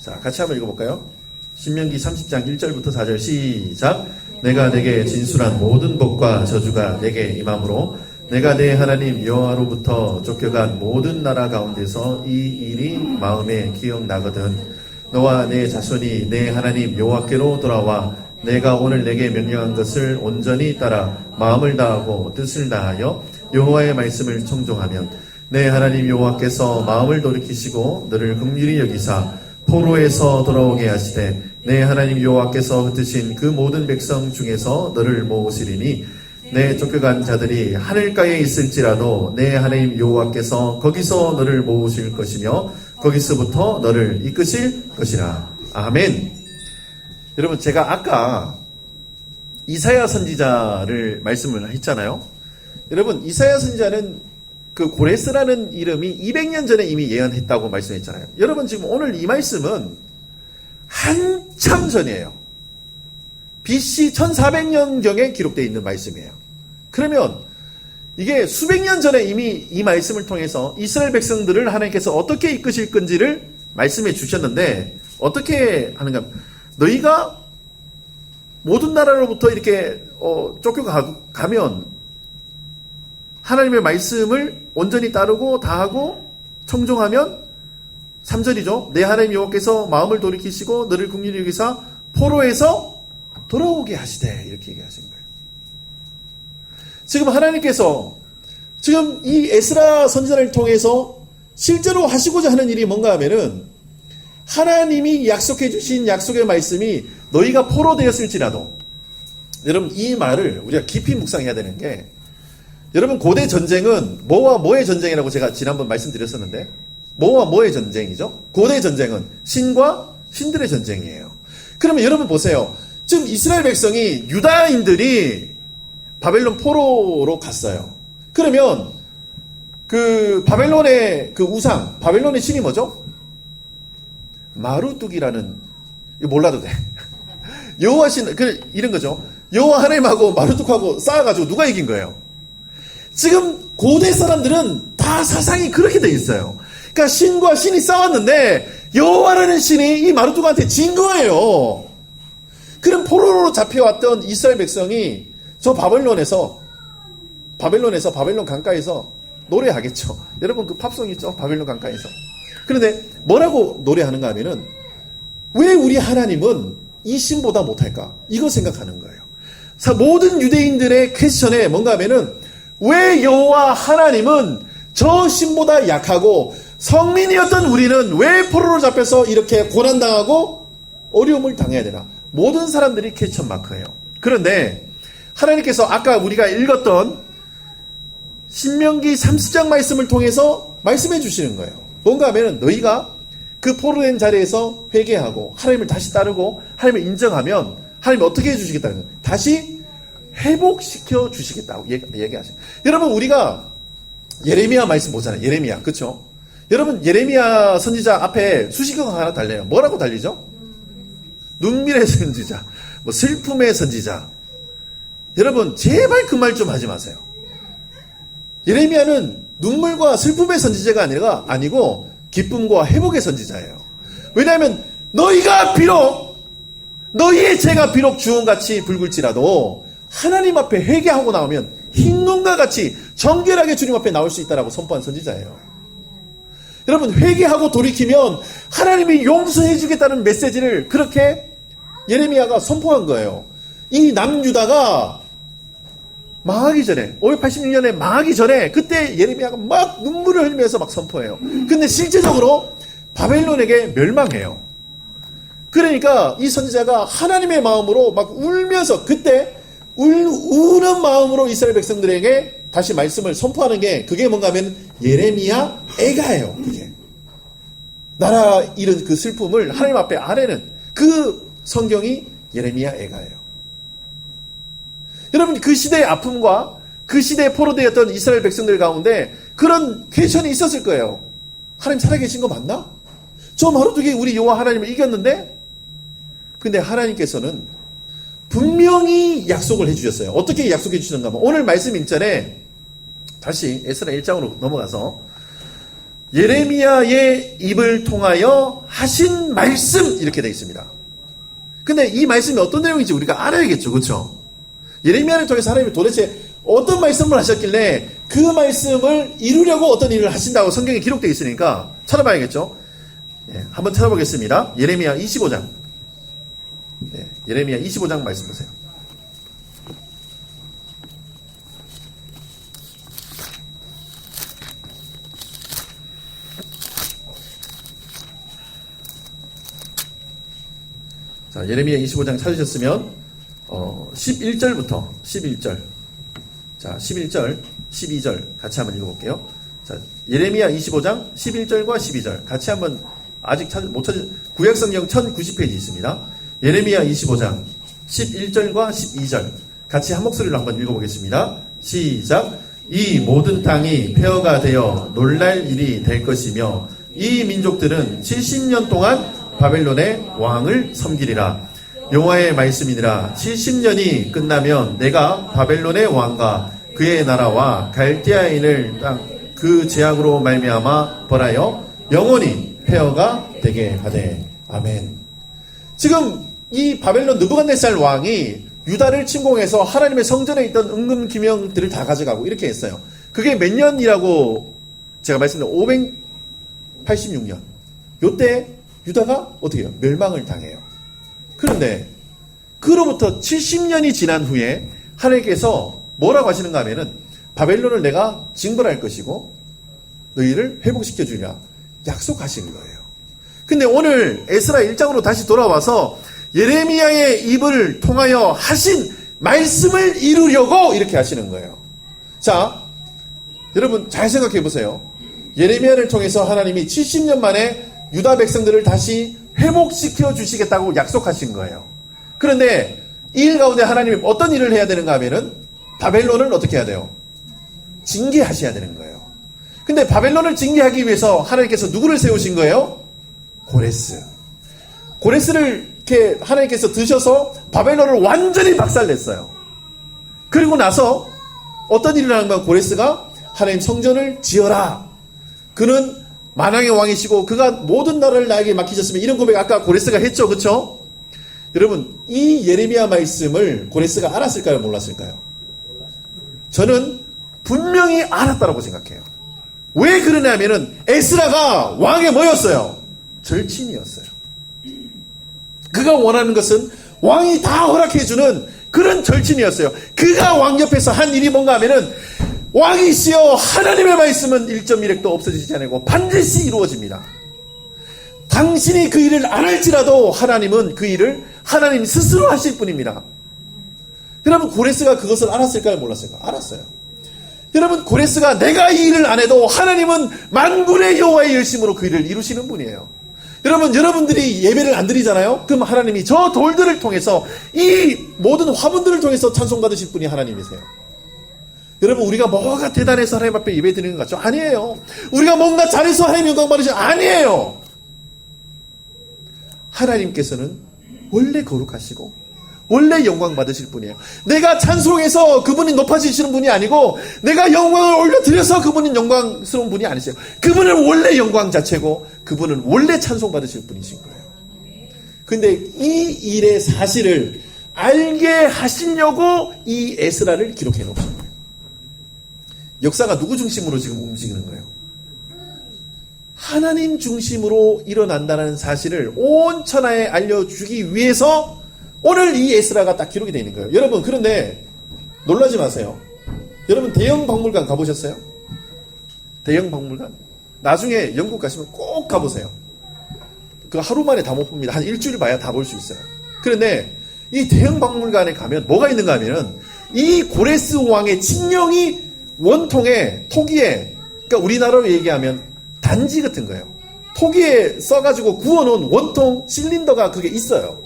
자, 같이 한번 읽어볼까요? 신명기 30장 1절부터 4절 시작. 내가 내게 진술한 모든 복과 저주가 내게 임함으로 내가 내 하나님 여호와로부터 쫓겨간 모든 나라 가운데서 이 일이 마음에 기억나거든. 너와 내 자손이 내 하나님 여호와께로 돌아와 내가 오늘 내게 명령한 것을 온전히 따라 마음을 다하고 뜻을 다하여 여호와의 말씀을 청종하면 내 하나님 여호와께서 마음을 돌이키시고 너를 긍휼히 여기사 포로에서 돌아오게 하시되 내 하나님 여호와께서 흩으신 그 모든 백성 중에서 너를 모으시리니 내 쫓겨간 자들이 하늘가에 있을지라도 내 하나님 여호와께서 거기서 너를 모으실 것이며 거기서부터 너를 이끄실 것이라. 아멘. 여러분 제가 아까 이사야 선지자를 말씀을 했잖아요. 여러분 이사야 선지자는 그 고레스라는 이름이 200년 전에 이미 예언했다고 말씀했잖아요. 여러분 지금 오늘 이 말씀은 한참 전이에요. BC 1400년경에 기록되어 있는 말씀이에요. 그러면 이게 수백 년 전에 이미 이 말씀을 통해서 이스라엘 백성들을 하나님께서 어떻게 이끄실 건지를 말씀해 주셨는데 어떻게 하는가? 너희가 모든 나라로부터 이렇게 쫓겨가면 하나님의 말씀을 온전히 따르고 다하고 청종하면 3절이죠. 내 하나님 여호와께서 마음을 돌이키시고 너를 긍휼히 여기사 포로에서 돌아오게 하시되 이렇게 얘기하신 거예요. 지금 하나님께서 지금 이 에스라 선지자를 통해서 실제로 하시고자 하는 일이 뭔가 하면은 하나님이 약속해 주신 약속의 말씀이 너희가 포로 되었을지라도 여러분 이 말을 우리가 깊이 묵상해야 되는 게 여러분 고대 전쟁은 뭐와 뭐의 전쟁이라고 제가 지난번 말씀드렸었는데 뭐와 뭐의 전쟁이죠? 고대 전쟁은 신과 신들의 전쟁이에요. 그러면 여러분 보세요. 지금 이스라엘 백성이 유다인들이 바벨론 포로로 갔어요. 그러면 그 바벨론의 그 우상, 바벨론의 신이 뭐죠? 마루뚝이라는, 이거 몰라도 돼. 여호와 신, 이런 거죠. 여호와 하나님하고 마루뚝하고 싸워가지고 누가 이긴 거예요? 지금 고대 사람들은 다 사상이 그렇게 돼 있어요. 그러니까 신과 신이 싸웠는데 여호와라는 신이 이 마루뚝한테 진 거예요. 그럼 포로로 잡혀왔던 이스라엘 백성이 저 바벨론 강가에서 노래하겠죠. 여러분 그 팝송 있죠? 바벨론 강가에서. 그런데 뭐라고 노래하는가 하면은 왜 우리 하나님은 이 신보다 못할까? 이거 생각하는 거예요. 모든 유대인들의 퀘스천에 뭔가 하면은 왜 여호와 하나님은 저 신보다 약하고 성민이었던 우리는 왜 포로로 잡혀서 이렇게 고난당하고 어려움을 당해야 되나? 모든 사람들이 퀘스천 마크예요. 그런데 하나님께서 아까 우리가 읽었던 신명기 30장 말씀을 통해서 말씀해 주시는 거예요. 뭔가 하면은 너희가 그 포로된 자리에서 회개하고 하나님을 다시 따르고 하나님을 인정하면 하나님이 어떻게 해주시겠다는 거예요. 다시 회복시켜 주시겠다고 얘기하세요. 여러분 우리가 예레미야 말씀 보잖아요. 예레미야 그렇죠? 여러분 예레미야 선지자 앞에 수식어가 하나 달려요. 뭐라고 달리죠? 눈물의 선지자, 뭐 슬픔의 선지자. 여러분 제발 그 말 좀 하지 마세요. 예레미야는 눈물과 슬픔의 선지자가 아니고 기쁨과 회복의 선지자예요. 왜냐하면 너희가 비록 너희의 죄가 비록 주홍같이 붉을지라도 하나님 앞에 회개하고 나오면 흰눈과 같이 정결하게 주님 앞에 나올 수 있다라고 선포한 선지자예요. 여러분 회개하고 돌이키면 하나님이 용서해 주겠다는 메시지를 그렇게 예레미야가 선포한 거예요. 이 남유다가 망하기 전에 586년에 망하기 전에 그때 예레미야가 막 눈물을 흘리면서 막 선포해요. 근데 실제적으로 바벨론에게 멸망해요. 그러니까 이 선지자가 하나님의 마음으로 막 울면서 그때 우는 마음으로 이스라엘 백성들에게 다시 말씀을 선포하는 게 그게 뭔가 하면 예레미야 애가예요. 그게 나라 잃은 그 슬픔을 하나님 앞에 아뢰는 그 성경이 예레미야 애가예요. 여러분 그 시대의 아픔과 그 시대에 포로되었던 이스라엘 백성들 가운데 그런 퀘션이 있었을 거예요. 하나님 살아계신 거 맞나? 저 마루뚝이 우리 여호와 하나님을 이겼는데? 근데 하나님께서는 분명히 약속을 해주셨어요. 어떻게 약속해 주셨는가 하면 오늘 말씀 1절에 다시 에스라 1장으로 넘어가서 예레미야의 입을 통하여 하신 말씀 이렇게 되어 있습니다. 근데 이 말씀이 어떤 내용인지 우리가 알아야겠죠. 그렇죠? 예레미야를 통해서 하나님이 도대체 어떤 말씀을 하셨길래 그 말씀을 이루려고 어떤 일을 하신다고 성경에 기록되어 있으니까 찾아봐야겠죠. 한번 찾아보겠습니다. 예레미야 25장. 예레미야 25장 말씀 보세요. 자, 예레미야 25장 찾으셨으면 11절부터 11절. 자, 11절, 12절 같이 한번 읽어볼게요. 자, 예레미야 25장 11절과 12절 같이 한번 아직 못 찾은 구약성경 1090페이지 있습니다. 예레미야 25장 11절과 12절 같이 한 목소리로 한번 읽어보겠습니다. 시작. 이 모든 땅이 폐허가 되어 놀랄 일이 될 것이며 이 민족들은 70년 동안 바벨론의 왕을 섬기리라. 여호와의 말씀이니라. 70년이 끝나면 내가 바벨론의 왕과 그의 나라와 갈대아인을 땅 그 제약으로 말미암아 벌하여 영원히 폐허가 되게 하되. 아멘. 지금 이 바벨론 느부갓네살 왕이 유다를 침공해서 하나님의 성전에 있던 은금기명들을 다 가져가고 이렇게 했어요. 그게 몇 년이라고 제가 말씀드린 586년. 요때 유다가 어떻게 해요? 멸망을 당해요. 그런데 그로부터 70년이 지난 후에 하나님께서 뭐라고 하시는가 하면은 바벨론을 내가 징벌할 것이고 너희를 회복시켜 주리라 약속하신 거예요. 근데 오늘 에스라 1장으로 다시 돌아와서 예레미야의 입을 통하여 하신 말씀을 이루려고 이렇게 하시는 거예요. 자, 여러분 잘 생각해 보세요. 예레미야를 통해서 하나님이 70년 만에 유다 백성들을 다시 회복시켜 주시겠다고 약속하신 거예요. 그런데 이 일 가운데 하나님이 어떤 일을 해야 되는가 하면은 바벨론을 어떻게 해야 돼요? 징계하셔야 되는 거예요. 근데 바벨론을 징계하기 위해서 하나님께서 누구를 세우신 거예요? 고레스. 고레스를 이렇게 하나님께서 드셔서 바벨론을 완전히 박살냈어요. 그리고 나서 어떤 일을 하는 거야? 고레스가 하나님 성전을 지어라. 그는 만왕의 왕이시고 그가 모든 나라를 나에게 맡기셨으면 이런 고백 아까 고레스가 했죠. 그렇죠? 여러분 이 예레미야 말씀을 고레스가 알았을까요? 몰랐을까요? 저는 분명히 알았다라고 생각해요. 왜 그러냐면은 에스라가 왕의 뭐였어요? 절친이었어요. 그가 원하는 것은 왕이 다 허락해주는 그런 절친이었어요. 그가 왕 옆에서 한 일이 뭔가 하면은 왕이시여 하나님의 말씀은 1.1핵도 없어지지 않고 반드시 이루어집니다. 당신이 그 일을 안 할지라도 하나님은 그 일을 하나님 스스로 하실 분입니다. 여러분 고레스가 그것을 알았을까요? 몰랐을까요? 알았어요. 여러분 고레스가 내가 이 일을 안 해도 하나님은 만군의 여호와의 열심으로 그 일을 이루시는 분이에요. 여러분들이 예배를 안 드리잖아요? 그럼 하나님이 저 돌들을 통해서 이 모든 화분들을 통해서 찬송받으실 분이 하나님이세요. 여러분 우리가 뭐가 대단해서 하나님 앞에 예배 드리는 것 같죠? 아니에요. 우리가 뭔가 잘해서 하나님 영광 받으시는 아니에요. 하나님께서는 원래 거룩하시고 원래 영광 받으실 분이에요. 내가 찬송해서 그분이 높아지시는 분이 아니고 내가 영광을 올려드려서 그분은 영광스러운 분이 아니세요. 그분은 원래 영광 자체고 그분은 원래 찬송 받으실 분이신 거예요. 근데 이 일의 사실을 알게 하시려고 이 에스라를 기록해 놓으신 거예요. 역사가 누구 중심으로 지금 움직이는 거예요? 하나님 중심으로 일어난다는 사실을 온 천하에 알려주기 위해서 오늘 이 에스라가 딱 기록이 되어 있는 거예요. 여러분 그런데 놀라지 마세요. 여러분 대형 박물관 가보셨어요? 대형 박물관? 나중에 영국 가시면 꼭 가보세요. 그 하루 만에 다 못 봅니다. 한 일주일 봐야 다 볼 수 있어요. 그런데 이 대형 박물관에 가면 뭐가 있는가 하면은 이 고레스 왕의 칙령이 원통에 토기에 그러니까 우리나라로 얘기하면 단지 같은 거예요. 토기에 써가지고 구워놓은 원통 실린더가 그게 있어요.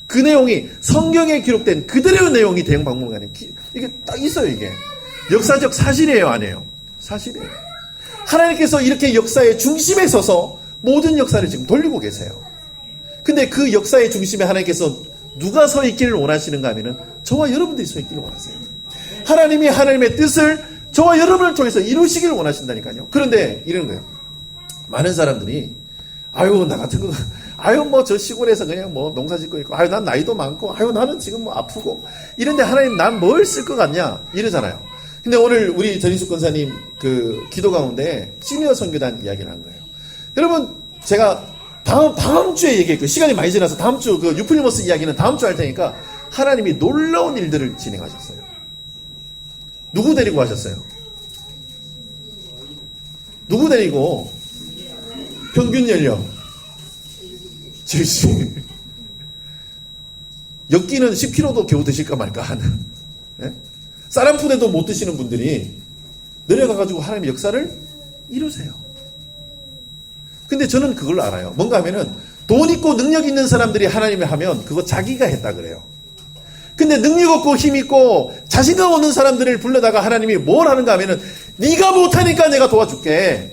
그 내용이 성경에 기록된 그대로의 내용이 대형 박물관에 이게 딱 있어요. 이게 역사적 사실이에요, 아니에요? 사실이에요. 하나님께서 이렇게 역사의 중심에 서서 모든 역사를 지금 돌리고 계세요. 근데 그 역사의 중심에 하나님께서 누가 서 있기를 원하시는가 하면은 저와 여러분들이 서 있기를 원하세요. 하나님이 하나님의 뜻을 저와 여러분을 통해서 이루시기를 원하신다니까요. 그런데 이런 거예요. 많은 사람들이 아유 나 같은 거 아유 뭐 저 시골에서 그냥 뭐 농사 짓고 있고 아유 난 나이도 많고 아유 나는 지금 뭐 아프고 이런데 하나님 난 뭘 쓸 것 같냐 이러잖아요. 근데 오늘 우리 전인숙 권사님 그 기도 가운데 시니어 선교단 이야기를 한 거예요. 여러분 제가 다음 주에 얘기했고 시간이 많이 지나서 다음 주 그 유플리머스 이야기는 다음 주 할 테니까 하나님이 놀라운 일들을 진행하셨어요. 누구 데리고 하셨어요? 누구 데리고? 평균 연령 70. 엽기는 10kg도 겨우 드실까 말까 하는 네? 쌀한푼에도 못 드시는 분들이 내려가가지고 하나님의 역사를 이루세요. 근데 저는 그걸 알아요. 뭔가 하면은 돈 있고 능력 있는 사람들이 하나님을 하면 그거 자기가 했다 그래요. 근데 능력 없고 힘 있고 자신감 없는 사람들을 불러다가 하나님이 뭘 하는가 하면은 네가 못하니까 내가 도와줄게.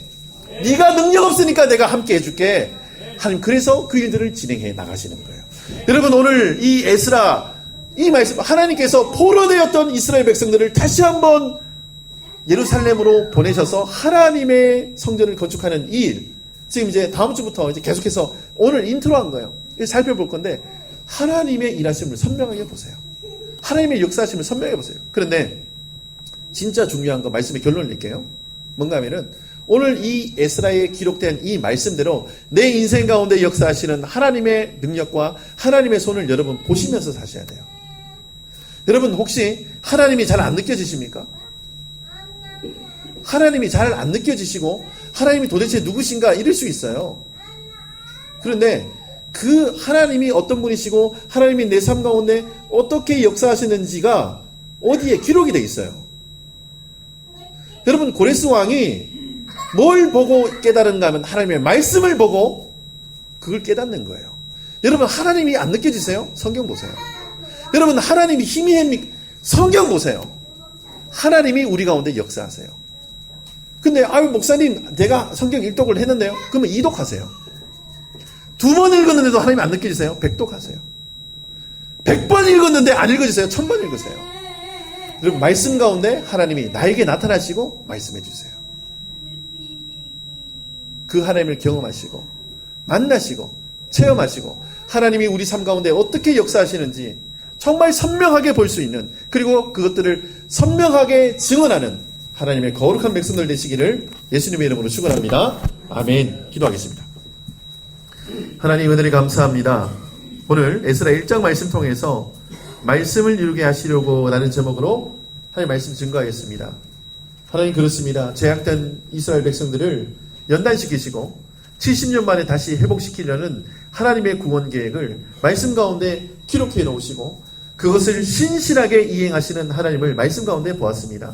네가 능력 없으니까 내가 함께 해줄게. 하나님 그래서 그 일들을 진행해 나가시는 거예요. 여러분 오늘 이 에스라 이 말씀 하나님께서 포로되었던 이스라엘 백성들을 다시 한번 예루살렘으로 보내셔서 하나님의 성전을 건축하는 이 일. 지금 이제 다음 주부터 이제 계속해서 오늘 인트로한 거예요. 살펴볼 건데 하나님의 일하심을 선명하게 보세요. 하나님의 역사하심을 선명하게 보세요. 그런데 진짜 중요한 거 말씀의 결론을 낼게요. 뭔가 하면은 오늘 이 에스라에 기록된 이 말씀대로 내 인생 가운데 역사하시는 하나님의 능력과 하나님의 손을 여러분 보시면서 사셔야 돼요. 여러분 혹시 하나님이 잘 안 느껴지십니까? 하나님이 잘 안 느껴지시고 하나님이 도대체 누구신가 이럴 수 있어요. 그런데 그 하나님이 어떤 분이시고 하나님이 내 삶 가운데 어떻게 역사하시는지가 어디에 기록이 되어 있어요. 여러분 고레스 왕이 뭘 보고 깨달은가 하면 하나님의 말씀을 보고 그걸 깨닫는 거예요. 여러분 하나님이 안 느껴지세요? 성경 보세요. 여러분 하나님이 힘이 합니까? 성경 보세요. 하나님이 우리 가운데 역사하세요. 근데 아유 목사님 내가 성경 1독을 했는데요. 그러면 2독하세요. 2번 읽었는데도 하나님이 안 느껴지세요? 100독하세요. 100번 읽었는데 안 읽어지세요? 1000번 읽으세요. 여러분 말씀 가운데 하나님이 나에게 나타나시고 말씀해 주세요. 그 하나님을 경험하시고 만나시고 체험하시고 하나님이 우리 삶 가운데 어떻게 역사하시는지 정말 선명하게 볼 수 있는 그리고 그것들을 선명하게 증언하는 하나님의 거룩한 백성들 되시기를 예수님의 이름으로 축원합니다. 아멘. 기도하겠습니다. 하나님 은혜를 감사합니다. 오늘 에스라 1장 말씀 통해서 말씀을 이루게 하시려고 라는 제목으로 하나님 말씀 증거하겠습니다. 하나님 그렇습니다. 제약된 이스라엘 백성들을 연단시키시고 70년 만에 다시 회복시키려는 하나님의 구원 계획을 말씀 가운데 기록해 놓으시고 그것을 신실하게 이행하시는 하나님을 말씀 가운데 보았습니다.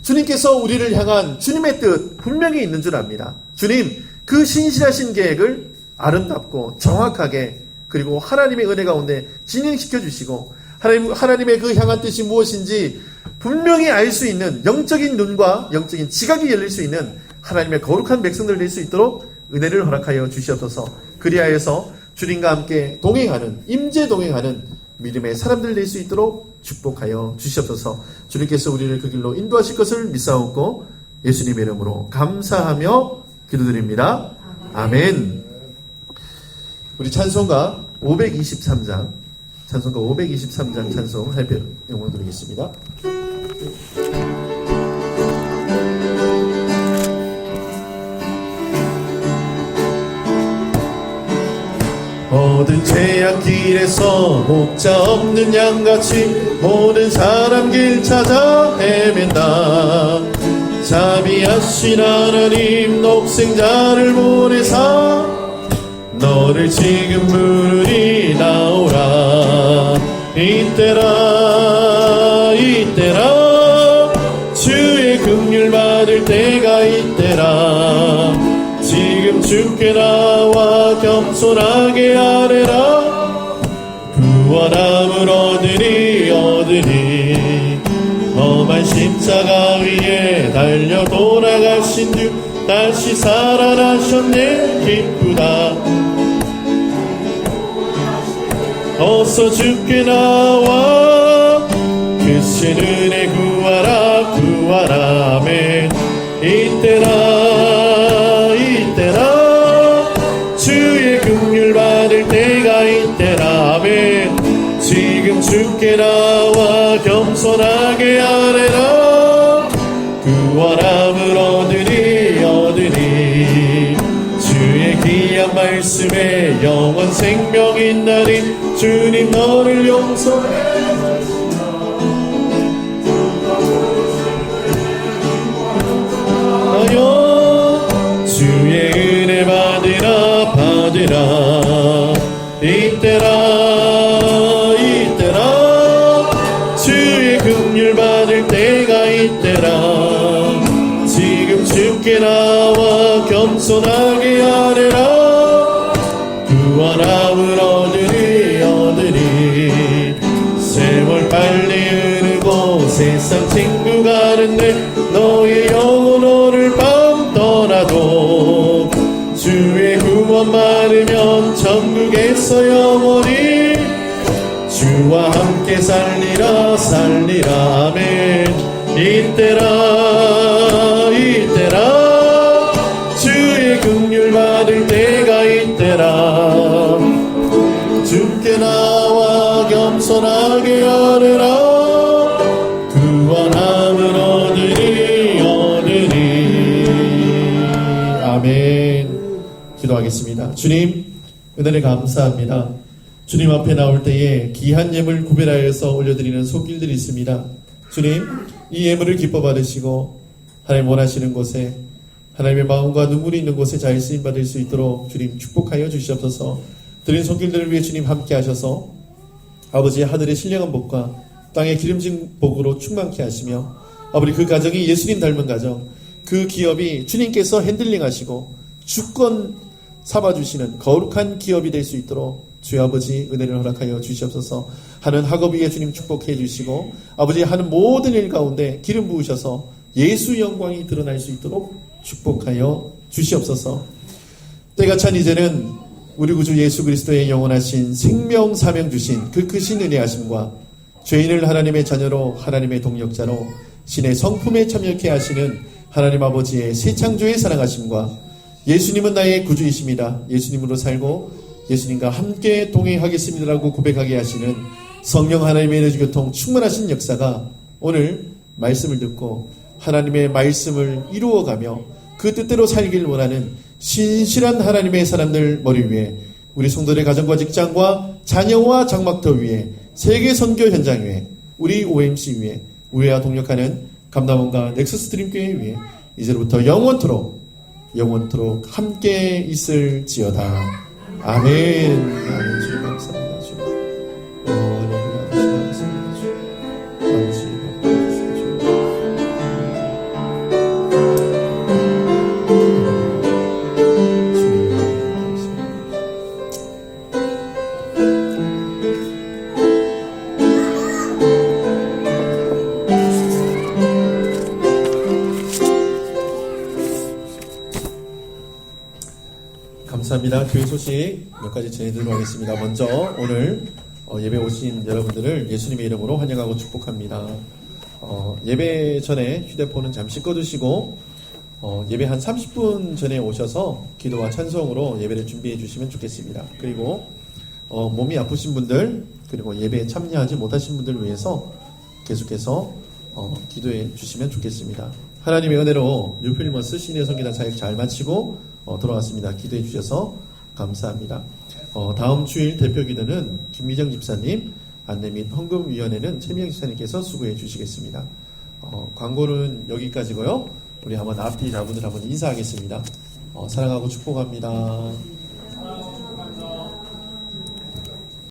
주님께서 우리를 향한 주님의 뜻 분명히 있는 줄 압니다. 주님, 그 신실하신 계획을 아름답고 정확하게 그리고 하나님의 은혜 가운데 진행시켜 주시고 하나님의 그 향한 뜻이 무엇인지 분명히 알 수 있는 영적인 눈과 영적인 지각이 열릴 수 있는 하나님의 거룩한 백성들 될 수 있도록 은혜를 허락하여 주시옵소서. 그리하여서 주님과 함께 동행하는 임재 동행하는 믿음의 사람들 될 수 있도록 축복하여 주시옵소서. 주님께서 우리를 그 길로 인도하실 것을 믿사옵고 예수님의 이름으로 감사하며 기도드립니다. 아멘. 우리 찬송가 523장 찬송 할배 영광 드리겠습니다. 모든 죄악길에서 목자 없는 양같이 모든 사람 길 찾아 헤맨다. 자비하신 하나님 독생자를 보내사 너를 지금 부르니 나오라. 이때라 주의 긍휼 받을 때가 이때라. 지금 주께 나와 겸손하게 아뢰라. 구원함을 얻으니 험한 십자가 위에 달려 돌아가신 주 다시 살아나셨네. 기쁘다. 어서 주께 나와 크신 은혜 구하라. 아멘. 이때라 주의 긍휼 받을 때가 이때라. 아멘. 지금 주께 나와 겸손하게 아뢰라. 구원함을 얻으니 주의 귀한 말씀에 영원 생명 있나니 주님 너를 용서해 주의 은혜 받으라. 이때라 주의 긍휼 받을 때가 이때라. 지금 주께 나와 겸손하게 아뢰라. 구원함을 얻으니 너의 영혼 오늘 밤 떠나도 주의 구원 많으면 천국에서 영원히 주와 함께 살리라 살리라 아멘. 이때라 주의 긍휼 받을 때가 이때라. 주께 나와 겸손하게 하느라 구원함은 오늘이 아멘. 기도하겠습니다. 주님 은혜를 감사합니다. 주님 앞에 나올 때에 귀한 예물 구별하여서 올려드리는 손길들이 있습니다. 주님 이 예물을 기뻐 받으시고 하나님 원하시는 곳에 하나님의 마음과 눈물이 있는 곳에 잘 쓰임받을 수 있도록 주님 축복하여 주시옵소서. 드린 손길들을 위해 주님 함께 하셔서 아버지의 하늘의 신령한 복과 땅의 기름진 복으로 충만케 하시며 아버지 그 가정이 예수님 닮은 가정, 그 기업이 주님께서 핸들링 하시고 주권 삼아주시는 거룩한 기업이 될 수 있도록 주의 아버지 은혜를 허락하여 주시옵소서. 하는 학업 위에 주님 축복해 주시고 아버지 하는 모든 일 가운데 기름 부으셔서 예수 영광이 드러날 수 있도록 축복하여 주시옵소서. 때가 찬 이제는 우리 구주 예수 그리스도의 영원하신 생명 사명 주신 그 크신 은혜하심과 죄인을 하나님의 자녀로 하나님의 동력자로 신의 성품에 참여케 하시는 하나님 아버지의 새 창조의 사랑하심과 예수님은 나의 구주이십니다. 예수님으로 살고 예수님과 함께 동행하겠습니다라고 고백하게 하시는 성령 하나님의 에너지 교통 충만하신 역사가 오늘 말씀을 듣고 하나님의 말씀을 이루어가며 그 뜻대로 살길 원하는 신실한 하나님의 사람들 머리 위에 우리 성도들의 가정과 직장과 자녀와 장막터 위에 세계 선교 현장 위에 우리 OMC 위에 우리와 동력하는 감남원과 넥서스 드림교회 위에 이제부터 영원토록 함께 있을지어다. 아멘. 아멘. 주님 감사합니다. 주님. 할렐루야. 주님 감사합니다. 주님. 아버지 감사합니다. 주님. 주님 감사합니다. 교회 소식 몇 가지 전해드리도록 하겠습니다. 먼저 오늘 예배 오신 여러분들을 예수님의 이름으로 환영하고 축복합니다. 예배 전에 휴대폰은 잠시 꺼두시고 예배 한 30분 전에 오셔서 기도와 찬송으로 예배를 준비해 주시면 좋겠습니다. 그리고 몸이 아프신 분들 그리고 예배에 참여하지 못하신 분들을 위해서 계속해서 기도해 주시면 좋겠습니다. 하나님의 은혜로 뉴필머스 시니어 성기단 사역 잘 마치고 돌아왔습니다. 기도해 주셔서 감사합니다. 다음 주일 대표 기도는 김미정 집사님, 안내 및 헌금위원회는 최미영 집사님께서 수고해 주시겠습니다. 광고는 여기까지고요. 우리 한번 앞뒤 자분들 한번 인사하겠습니다. 사랑하고 축복합니다.